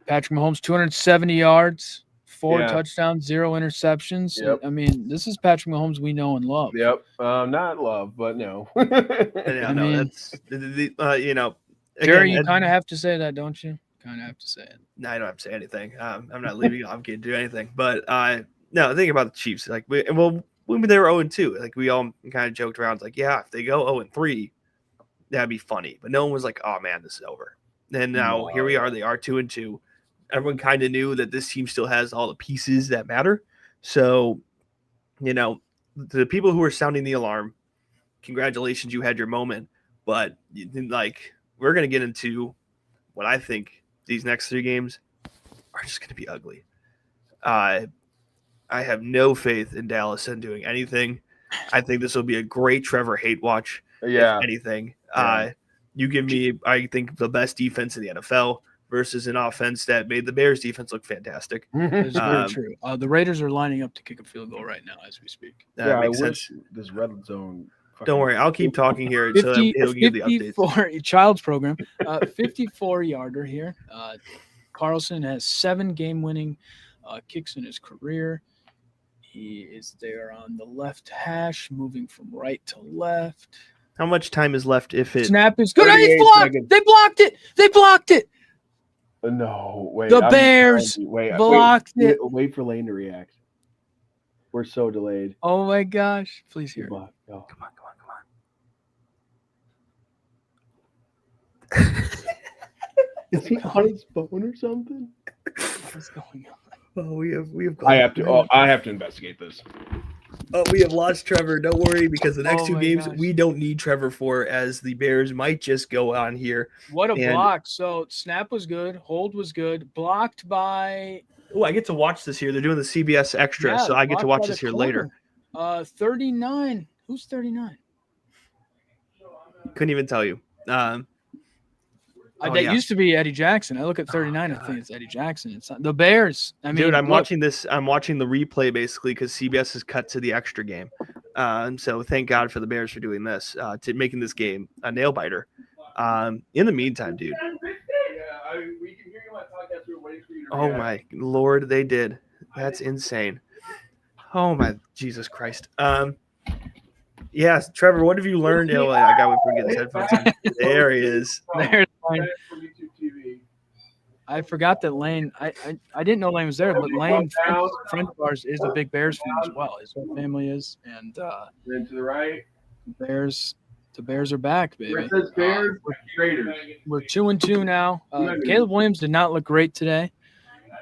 Patrick Mahomes, 270 yards, 4 touchdowns, 0 interceptions. Yep. I mean, this is Patrick Mahomes we know and love. Yep. Not love, but no. That's Jerry, you kind of have to say that, don't you? Kind of have to say it. No, I don't have to say anything. I'm not leaving off to do anything. But no, think about the Chiefs. Like when they were 0-2, like we all kind of joked around, like, yeah, if they go 0-3, that'd be funny. But no one was like, oh man, this is over. And now here we are. They are 2-2. Everyone kind of knew that this team still has all the pieces that matter. So, the people who are sounding the alarm, congratulations, you had your moment. But like, we're going to get into what I think these next 3 games are just going to be ugly. I have no faith in Dallas in doing anything. I think this will be a great Trevor hate watch. Yeah. If anything. Yeah. You give me, I think, the best defense in the NFL versus an offense that made the Bears defense look fantastic. That's very true. The Raiders are lining up to kick a field goal right now as we speak. I wish this red zone. Don't worry, I'll keep talking here until he'll give the updates. Child's program, 54-yarder here. Carlson has 7 game-winning kicks in his career. He is there on the left hash, moving from right to left. How much time is left if it Snap is good. It's 38 blocked. seconds. They blocked it. They blocked it. No, wait. The Bears blocked it. Wait for Lane to react. We're so delayed. Oh my gosh! Please hear. Come on. Is he on his phone or something? What's going on? Oh, we have I have to investigate this. Oh, we have lost Trevor. Don't worry, because the next Oh two my games gosh. we don't need Trevor for, as the Bears might just go on here. What a And- block! So snap was good, hold was good, blocked by. Oh, I get to watch this here. They're doing the CBS Extra, Yeah, so I get to blocked watch by this the here later. corner. 39. Who's 39? Couldn't even tell you. Oh, That yeah. used to be Eddie Jackson. I look at 39. I think it's Eddie Jackson. It's not the Bears. I mean, Dude, I'm look, watching this. I'm watching the replay basically because CBS has cut to the extra game. So thank God for the Bears for doing this, to making this game a nail biter. In the meantime, dude. We can hear you on podcast. We're waiting for you to Oh my Lord, they did. That's insane. Oh my Jesus Christ. Yes, Trevor, what have you learned? Oh, I got to forget his headphones on. There he is. there's Lane. I forgot that Lane. I didn't know Lane was there, but Lane, friend of ours, is a big Bears fan as well. His whole family is, and Then to the right. the Bears are back, Where baby. it says Bears, Raiders. We're 2-2 now. Caleb Williams did not look great today,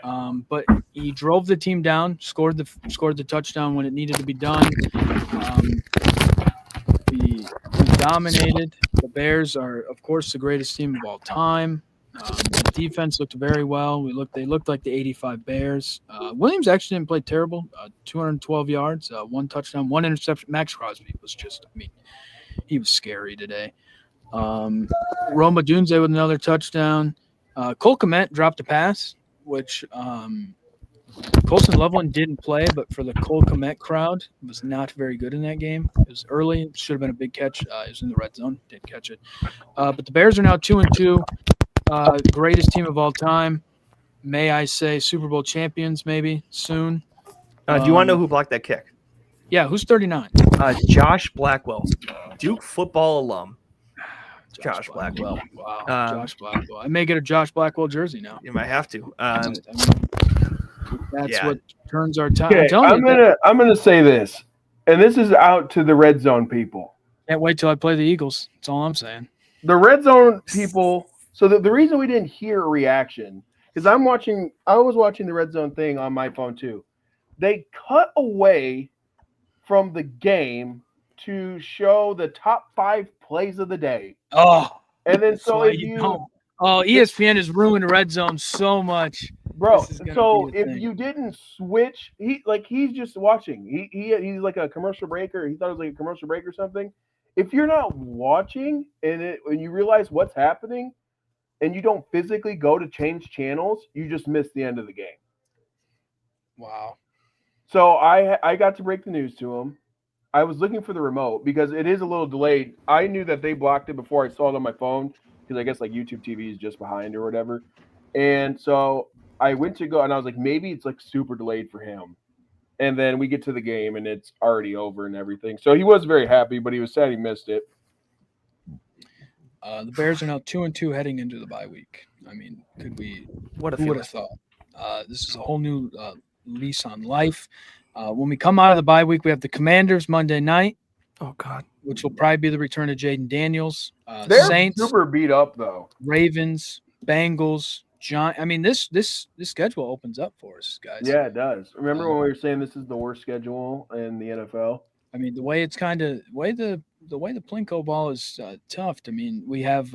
but he drove the team down, scored the touchdown when it needed to be done. We dominated. The Bears are, of course, the greatest team of all time. The defense looked very well. They looked like the '85 Bears. Williams actually didn't play terrible. 212 yards, 1 touchdown, 1 interception. Max Crosby was he was scary today. Roma Dunze with another touchdown. Cole Kmet dropped a pass, which Colson Loveland didn't play, but for the Cole Kmet crowd, was not very good in that game. It was early. It should have been a big catch. It was in the red zone. Didn't catch it. But the Bears are now 2-2. Greatest team of all time. May I say Super Bowl champions maybe soon. Do you want to know who blocked that kick? Yeah, who's 39? Josh Blackwell, Duke football alum. Josh Blackwell. Wow, Josh Blackwell. I may get a Josh Blackwell jersey now. You might have to. That's yeah. what turns our time. Okay, I'm gonna say this, and this is out to the red zone people. Can't wait till I play the Eagles. That's all I'm saying. The red zone people. So the reason we didn't hear a reaction is I was watching the red zone thing on my phone too. They cut away from the game to show the top 5 plays of the day. Oh, And then so if ESPN has ruined red zone so much, bro. This is gonna So be a if thing. you didn't switch, he's just watching. He's like a commercial breaker. He thought it was like a commercial break or something. If you're not watching and you realize what's happening, and you don't physically go to change channels, you just miss the end of the game. wow. So I got to break the news to him. I was looking for the remote because it is a little delayed. I knew that they blocked it before I saw it on my phone because I guess like YouTube TV is just behind or whatever. And so I went to go and I was like, maybe it's like super delayed for him. And then we get to the game and it's already over and everything. So he was very happy, but he was sad he missed it. The Bears are now 2-2 heading into the bye week. I mean, who would have thought? This is a whole new lease on life. When we come out of the bye week, we have the Commanders Monday night. Oh God, which will probably be the return of Jaden Daniels. They're Saints, super beat up though. Ravens, Bengals, I mean, this schedule opens up for us, guys. Yeah, it does. Remember when we were saying this is the worst schedule in the NFL? I mean, the way it's kind of the way the Plinko ball is tough. I mean, we have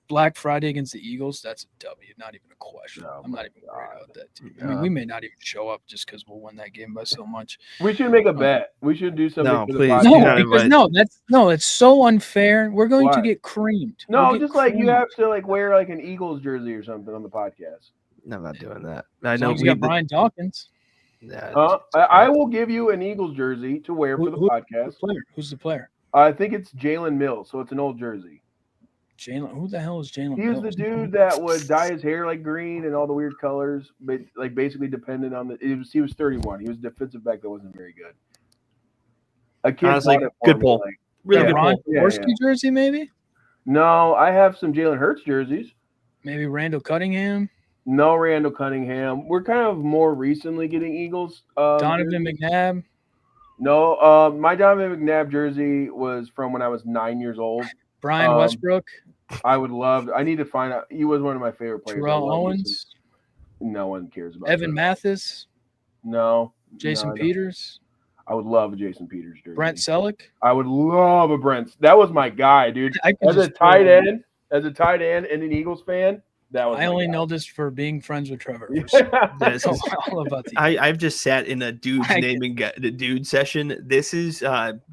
Black Friday against the Eagles. That's a W, not even a question. Oh I'm not even worried about that team. I God. mean, we may not even show up just because we'll win that game by so much. We should make a bet. We should do something. No, for the please. podcast. No, because it's so unfair. We're going to Why? get creamed. No, We'll get just like you creamed. have to like wear like an Eagles jersey or something on the podcast. No, I'm not doing that. I As know long as you got Brian Dawkins. Yeah, I will give you an Eagles jersey to wear for the podcast. Who's the player? I think it's Jalen Mills, so it's an old jersey. Jalen. Who the hell is Jalen? He was the dude that would dye his hair like green and all the weird colors, but like basically dependent on he was 31. He was a defensive back that wasn't very good. A kid Honestly, bought it for good me, pull. like, Really The good Ron pull. Jaworski jersey, maybe. No, I have some Jalen Hurts jerseys. Maybe Randall Cunningham. No Randall Cunningham. We're kind of more recently getting Eagles. Donovan jerseys. McNabb. No, my Donovan McNabb jersey was from when I was 9 years old. Brian Westbrook. I would love. I need to find out. He was one of my favorite players. Terrell Owens. No one cares about Evan that. Mathis. No. Jason no, Peters. I would love a Jason Peters jersey. Brent Selleck. I would love a Brent. That was my guy, dude. As a tight end and an Eagles fan, that was. I only know this for being friends with Trevor. This is all about the. I've just sat in a dude's naming the dude session. This is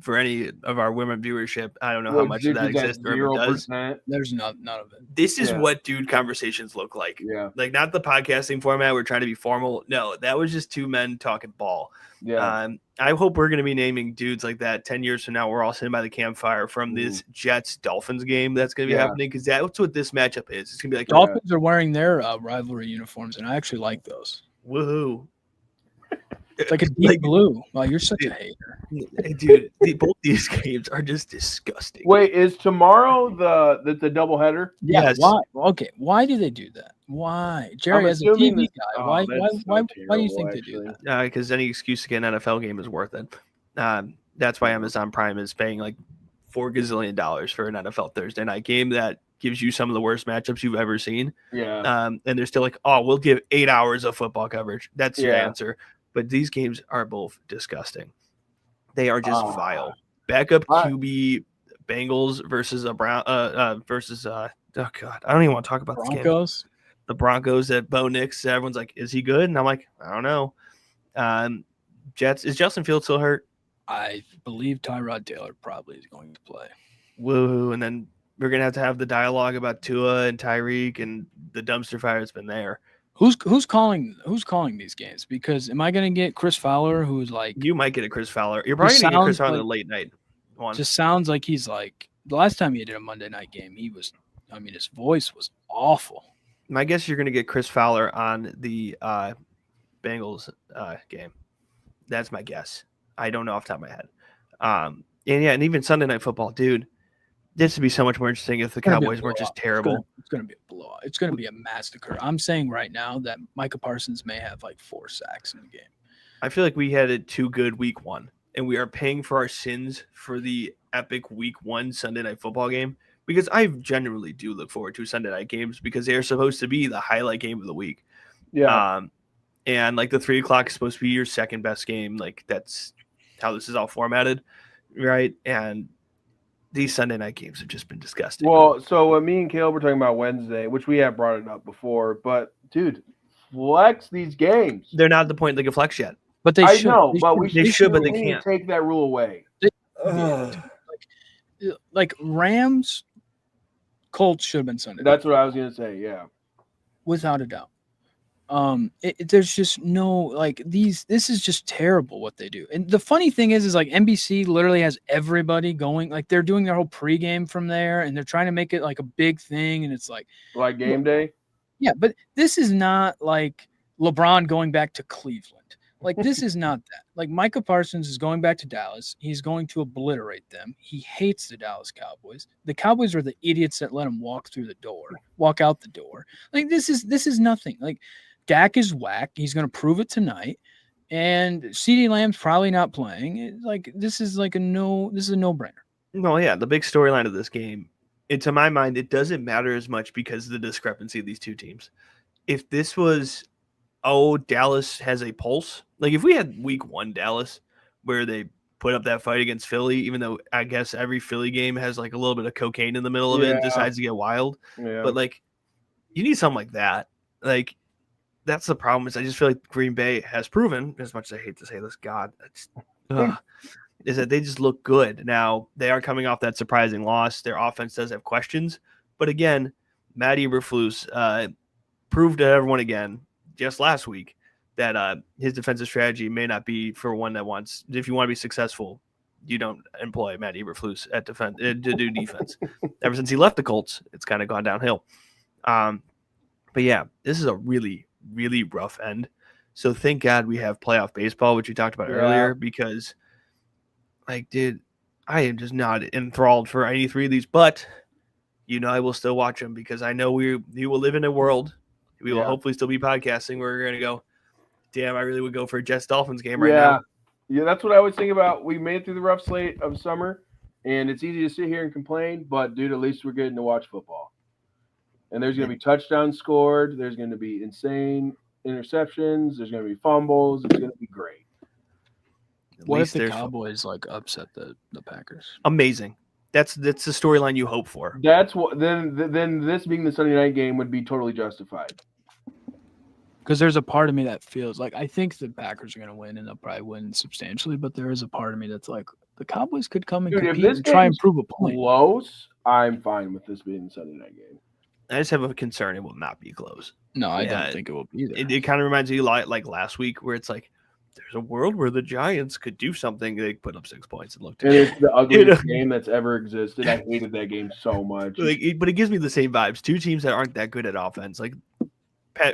for any of our women viewership. I don't know how much of that exists or ever does. There's none of it. This is what dude conversations look like. Yeah. Like not the podcasting format. We're trying to be formal. No, that was just two men talking ball. Yeah. I hope we're going to be naming dudes like that 10 years from now. We're all sitting by the campfire from this Jets-Dolphins game that's going to be happening because that's what this matchup is. It's going to be like Dolphins are wearing their rivalry uniforms, and I actually like those. Woohoo. It's like a deep blue. Wow, you're such a hater. Hey, dude, both these games are just disgusting. Wait, is tomorrow the doubleheader? Yeah. Yes. Why? Okay. Why do they do that? Why, Jerry, as a TV guy, why do you think they do that? Because any excuse to get an NFL game is worth it. That's why Amazon Prime is paying like $4 gazillion for an NFL Thursday night game that gives you some of the worst matchups you've ever seen. Yeah. And they're still like, oh, we'll give 8 hours of football coverage. That's your answer. But these games are both disgusting. They are just vile. Backup QB Bengals versus a Brown oh god, I don't even want to talk about Broncos. This game. The Broncos at Bo Nix. Everyone's like, is he good? And I'm like, I don't know. Jets, is Justin Fields still hurt? I believe Tyrod Taylor probably is going to play. Woo! And then we're gonna have to have the dialogue about Tua and Tyreek and the dumpster fire that's been there. Who's calling these games? Because am I going to get Chris Fowler, who's like you might get a Chris Fowler. You're probably going to get Chris Fowler in the late night one. Just sounds like he's like the last time he did a Monday night game. His voice was awful. My guess you're going to get Chris Fowler on the Bengals game. That's my guess. I don't know off the top of my head. And even Sunday Night Football, dude. This would be so much more interesting if the Cowboys weren't just terrible. It's going to be a blowout. It's going to be a massacre. I'm saying right now that Micah Parsons may have like 4 sacks in the game. I feel like we had it too good week 1, and we are paying for our sins for the epic week 1 Sunday Night Football game because I genuinely do look forward to Sunday night games because they are supposed to be the highlight game of the week. Yeah. And like the 3 o'clock is supposed to be your second best game. Like that's how this is all formatted, right? And these Sunday night games have just been disgusting. Well, so me and Caleb were talking about Wednesday, which we have brought it up before, but dude, flex these games. They're not at the point they can flex yet. But they should. I know, but they should, but they can't take that rule away. Like Rams, Colts should have been Sunday. That's what I was gonna say. Yeah, without a doubt. There's just no this is just terrible what they do. And the funny thing is like NBC literally has everybody going, like they're doing their whole pregame from there and they're trying to make it like a big thing. And it's like game day. Yeah. But this is not like LeBron going back to Cleveland. Like this is not that. Like Micah Parsons is going back to Dallas. He's going to obliterate them. He hates the Dallas Cowboys. The Cowboys are the idiots that let him walk out the door. Like this is nothing. Like Dak is whack. He's going to prove it tonight. And CeeDee Lamb's probably not playing. This is a no-brainer. No, yeah. The big storyline of this game, to my mind, it doesn't matter as much because of the discrepancy of these two teams. If this was, Dallas has a pulse. Like if we had week 1 Dallas where they put up that fight against Philly, even though I guess every Philly game has like a little bit of cocaine in the middle of it and decides to get wild. Yeah. But like you need something like that. Like that's the problem is I just feel like Green Bay has proven, as much as I hate to say this, is that they just look good. Now, they are coming off that surprising loss. Their offense does have questions. But again, Matt Eberflus proved to everyone again just last week that his defensive strategy may not be for one that wants, if you want to be successful, you don't employ Matt Eberflus at defense to do defense. Ever since he left the Colts, it's kind of gone downhill. But yeah, this is a really, really rough end. So thank God we have playoff baseball, which we talked about earlier, because like, dude, I am just not enthralled for any three of these, but I will still watch them because I know we will live in a world. We will hopefully still be podcasting where we're going to go, damn, I really would go for a Jets Dolphins game right now. Yeah, that's what I was thinking about. We made it through the rough slate of summer, and it's easy to sit here and complain, but dude, at least we're getting to watch football. And there's going to be touchdowns scored. There's going to be insane interceptions. There's going to be fumbles. It's going to be great. What if the Cowboys upset the Packers? Amazing. That's the storyline you hope for. That's what. Then this being the Sunday night game would be totally justified. Because there's a part of me that feels like I think the Packers are going to win, and they'll probably win substantially. But there is a part of me that's like the Cowboys could come and compete and try and prove a point. Close, I'm fine with this being the Sunday night game. I just have a concern it will not be close. No, I don't think it will be either. It kind of reminds me like last week where it's like there's a world where the Giants could do something. They put up 6 points and looked. And it's the ugliest game that's ever existed. I hated that game so much. But it gives me the same vibes. Two teams that aren't that good at offense, like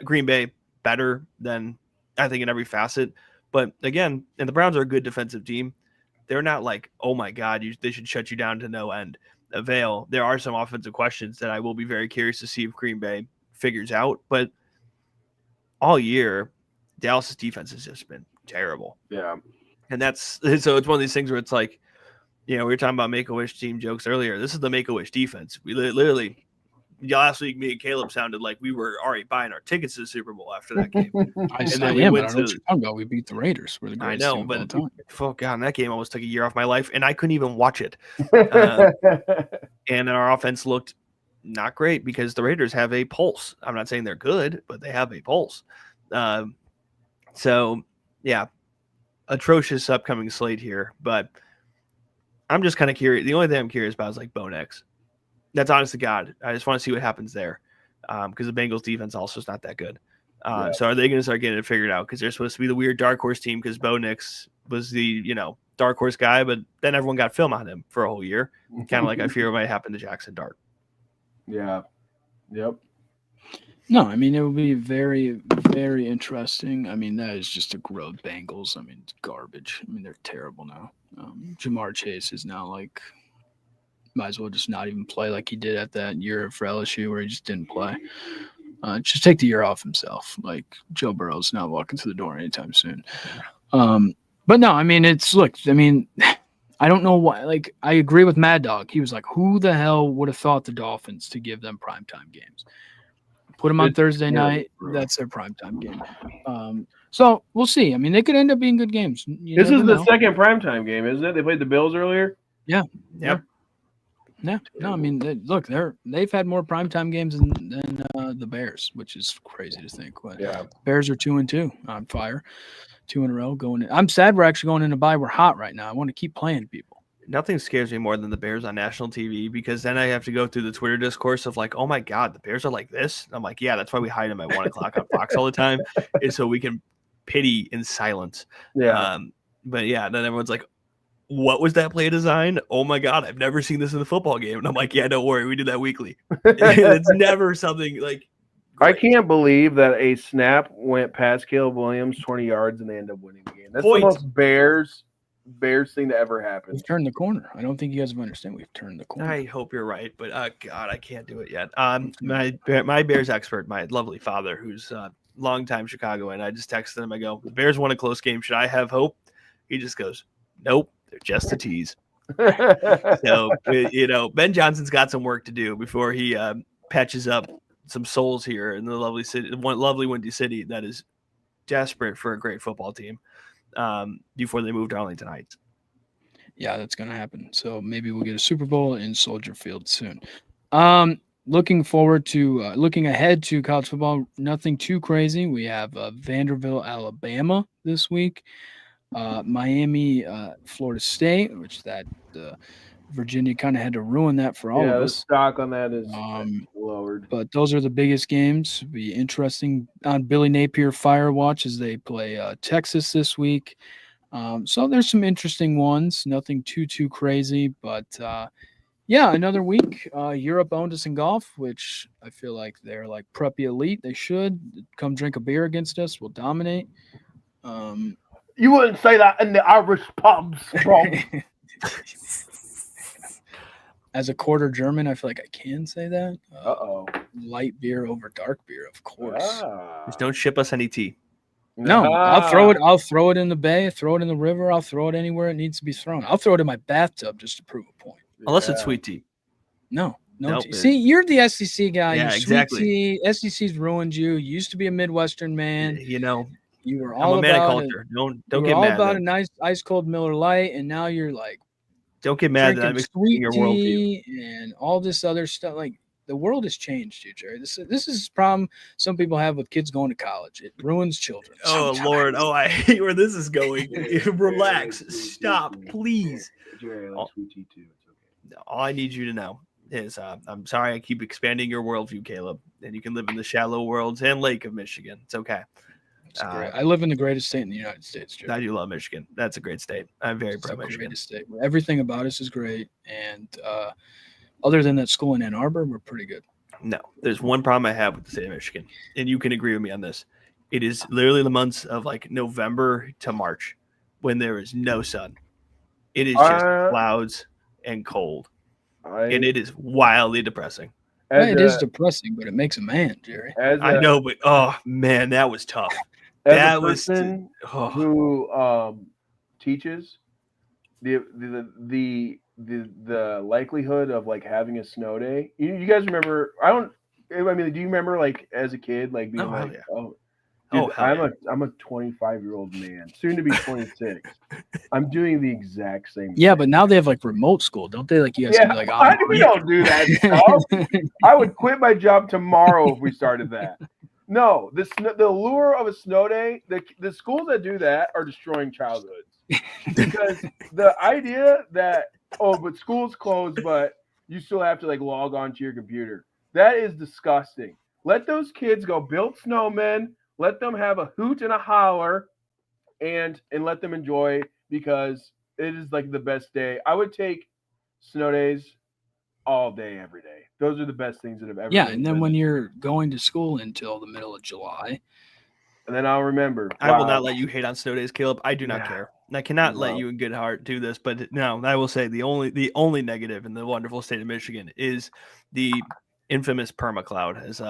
Green Bay, better than I think in every facet. But again, and the Browns are a good defensive team. They're not like, oh my God, they should shut you down to no end. Avail. There are some offensive questions that I will be very curious to see if Green Bay figures out. But all year, Dallas' defense has just been terrible. Yeah. And so it's one of these things where it's like, we were talking about Make-A-Wish team jokes earlier. This is the Make-A-Wish defense. We literally, last week, me and Caleb sounded like we were already buying our tickets to the Super Bowl after that game. I don't know what you're talking about. We beat the Raiders. We're the greatest team of all time. Oh God, that game almost took a year off my life, and I couldn't even watch it. And our offense looked not great because the Raiders have a pulse. I'm not saying they're good, but they have a pulse. So, yeah, atrocious upcoming slate here. But I'm just kind of curious. The only thing I'm curious about is like Bo Nix. That's honest to God. I just want to see what happens there because the Bengals defense also is not that good. So are they going to start getting it figured out? Because they're supposed to be the weird dark horse team because Bo Nix was the, dark horse guy, but then everyone got film on him for a whole year. Kind of like I fear might happen to Jackson Dart. Yeah. Yep. No, I mean, it would be very, very interesting. I mean, that is just a growth Bengals. I mean, it's garbage. I mean, they're terrible now. Jamar Chase is now might as well just not even play like he did at that year for LSU where he just didn't play. Just take the year off himself. Like Joe Burrow's not walking through the door anytime soon. But no, I mean, I don't know why. I agree with Mad Dog. He was like, who the hell would have thought the Dolphins to give them primetime games? Put them on Thursday night. That's their primetime game. So we'll see. I mean, they could end up being good games. This is the second primetime game, isn't it? They played the Bills earlier. Yeah. Yep. Yeah. No, I mean, they've had more primetime games than the Bears, which is crazy to think. But Bears are 2-2 on fire, 2 in a row going in. I'm sad we're actually going into bye. We're hot right now. I want to keep playing people. Nothing scares me more than the Bears on national TV because then I have to go through the Twitter discourse of like, oh my God, the Bears are like this. I'm like, yeah, that's why we hide them at 1 o'clock on Fox all the time, is so we can pity in silence. Yeah. But yeah, then everyone's like, what was that play design? Oh my God, I've never seen this in the football game. And I'm like, yeah, don't worry, we do that weekly. It's never something like. Great. I can't believe that a snap went past Caleb Williams 20 yards and they end up winning the game. That's the most Bears thing to ever happen. We've turned the corner. I don't think you guys understand. We've turned the corner. I hope you're right, but God, I can't do it yet. My Bears expert, my lovely father, who's a longtime Chicagoan, I just texted him. I go, the Bears won a close game. Should I have hope? He just goes, nope, they're just a tease. So, Ben Johnson's got some work to do before he patches up some souls here in the lovely city, lovely Windy City that is desperate for a great football team before they move to Arlington Heights. Yeah, that's going to happen. So maybe we'll get a Super Bowl in Soldier Field soon. Looking forward to looking ahead to college football. Nothing too crazy. We have Vanderbilt, Alabama this week. Miami, Florida State, which Virginia kind of had to ruin that for all of us. The stock on that is lowered. But those are the biggest games. It'll be interesting on Billy Napier Fire Watch as they play Texas this week. So there's some interesting ones. Nothing too crazy, but yeah, another week. Europe owned us in golf, which I feel like they're like preppy elite. They should come drink a beer against us. We'll dominate. Um, You wouldn't say that in the Irish pubs, bro. as a quarter German, I feel like I can say that. Uh-oh. Light beer over dark beer, of course. Just don't ship us any tea. No, I'll throw it in the bay, throw it in the river, I'll throw it anywhere it needs to be thrown. I'll throw it in my bathtub just to prove a point. Unless it's sweet tea. No Nope. tea. See, you're the SEC guy. Yeah, you exactly. Sweet tea. SEC's ruined you. You used to be a Midwestern man. You know, You were I'm all a man of about culture. Don't you were get all mad. about That, a nice ice cold Miller Lite, and now you're like don't get mad that I'm drinking expanding sweet your worldview. tea and all this other stuff. Like the world has changed, you Jerry. This is a problem some people have with kids going to college. It ruins children. Oh sometimes. Lord! Oh, I hate where this is going. Relax. Stop, please. Jerry likes sweet tea too. It's okay. All I need you to know is I'm sorry I keep expanding your worldview, Caleb, and you can live in the shallow worlds and Lake of Michigan. It's okay. It's great. I live in the greatest state in the United States, Jerry. I do love Michigan. That's a great state. I'm very It's proud the of Michigan. greatest state. Everything about us is great, and other than that school in Ann Arbor, we're pretty good. No, there's one problem I have with the state of Michigan, and you can agree with me on this. It is literally the months of like November to March when there is no sun. It is just clouds and cold, and it is wildly depressing. It is depressing, but it makes a man, Jerry. I know, but oh man, that was tough. As That a person who teaches, the likelihood of like having a snow day. You guys remember? Do you remember like as a kid like being I'm a 25-year-old man, soon to be 26. I'm doing the exact same. Yeah, thing. but now they have like remote school, don't they? Like you guys can be like, we don't do that stuff. I would quit my job tomorrow if we started that. No, the lure of a snow day, the schools that do that are destroying childhoods. Because the idea that, but school's closed, but you still have to like log on to your computer. That is disgusting. Let those kids go build snowmen. Let them have a hoot and a holler and let them enjoy, because it is like the best day. I would take snow days all day, every day. Those are the best things that have ever been. And then when you're going to school until the middle of July. And then I'll remember. I will not let you hate on snow days, Caleb. I do not care. I cannot let you in good heart do this, but no, I will say the only negative in the wonderful state of Michigan is the infamous permacloud, as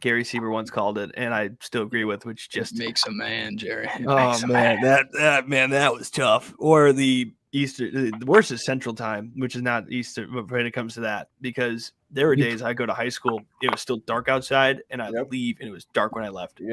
Gary Sieber once called it, and I still agree with, which just makes a man, Jerry. That was tough. Or the Easter, the worst is Central Time, which is not Easter when it comes to that, because there were days I go to high school, it was still dark outside, and I leave, and it was dark when I left. We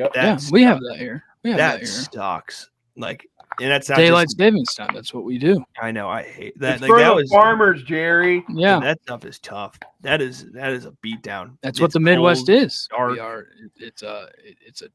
have that here. That sucks. Like, and that's not daylight savings time. That's what we do. I know. I hate that. It's like, for the farmers, Jerry. Yeah, that stuff is tough. That is a beatdown. That's what the Midwest is. Dark. It's a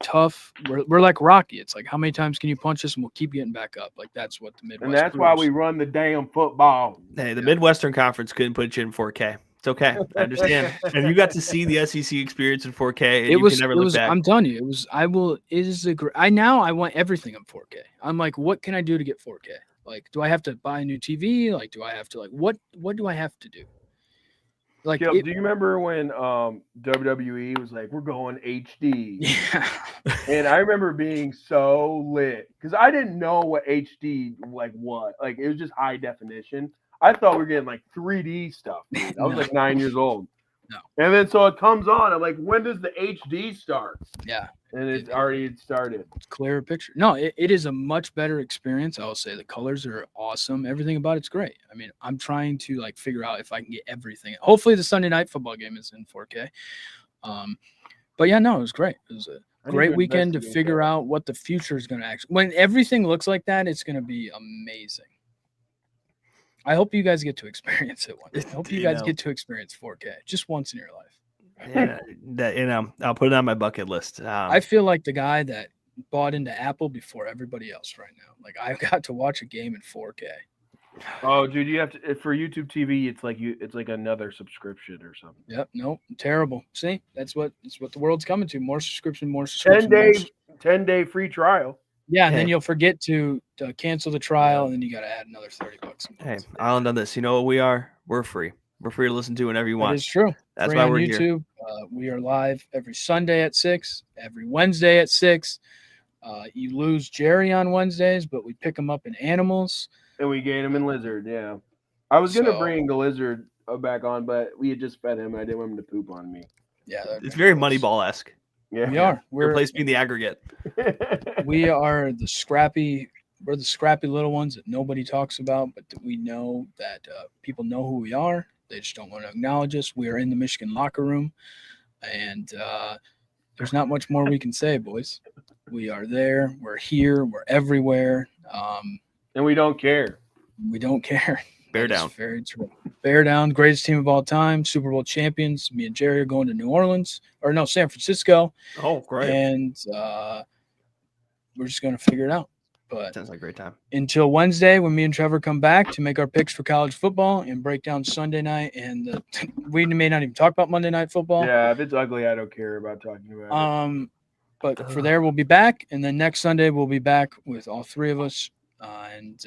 tough. We're like Rocky. It's like, how many times can you punch us and we'll keep getting back up? Like that's what the Midwest. And that's why we run the damn football. Hey, the Midwestern Conference couldn't put you in 4K. It's okay. I understand. And you got to see the SEC experience in 4K. And you can never look back. I'm telling you, it was. I will. It is a great. I want everything in 4K. I'm like, what can I do to get 4K? Like, do I have to buy a new TV? Like, do I have to what do I have to do? Like, do you remember when WWE was like, we're going HD? Yeah. And I remember being so lit because I didn't know what HD was. Like, it was just high definition. I thought we were getting like 3D stuff, dude. I was like 9 years old. No. And then so it comes on. I'm like, when does the HD start? Yeah. And it already started. It's clearer picture. No, it is a much better experience. I will say the colors are awesome. Everything about it's great. I mean, I'm trying to like figure out if I can get everything. Hopefully the Sunday night football game is in 4K. But yeah, no, it was great. It was a great weekend to figure out what the future is going to actually. When everything looks like that, it's going to be amazing. I hope you guys get to experience it one day. I hope you guys get to experience 4K just once in your life. Yeah, I'll put it on my bucket list. I feel like the guy that bought into Apple before everybody else right now. Like, I got to watch a game in 4K. Oh, dude, you have to for YouTube TV. It's like another subscription or something. Yep. Nope. Terrible. See, that's what the world's coming to. More subscription. 10-day free trial. Yeah, and then Hey. you'll forget to cancel the trial, and then you got to add another $30 a month. Hey, Island on this. You know what we are? We're free. We're free to listen to whenever you That want. is true. That's Free why on we're here. YouTube. We are live every Sunday at 6, every Wednesday at 6. You lose Jerry on Wednesdays, but we pick him up in animals. And we gain him in lizard. Yeah, I was gonna So- bring the lizard back on, but we had just fed him, and I didn't want him to poop on me. Yeah, that'd It's be very gross. Moneyball-esque. Yeah, We are. Replace being the aggregate. We are the scrappy. We're the scrappy little ones that nobody talks about, but that we know that people know who we are. They just don't want to acknowledge us. We are in the Michigan locker room, and there's not much more we can say, boys. We are there. We're here. We're everywhere. and we don't care. We don't care. Bear That is down. very true. Bear down. Greatest team of all time. Super Bowl champions. Me and Jerry are going to New Orleans, or no, San Francisco, Oh, great. and we're just going to figure it out. But Sounds like a great time. until Wednesday, when me and Trevor come back to make our picks for college football and break down Sunday night, and we may not even talk about Monday Night Football. Yeah, if it's ugly, I don't care about talking about it. But for there, we'll be back, and then next Sunday we'll be back with all three of us, and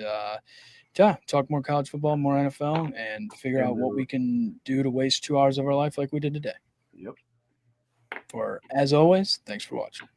talk more college football, more NFL, and figure out what we can do to waste 2 hours of our life like we did today. Yep. As always, thanks for watching.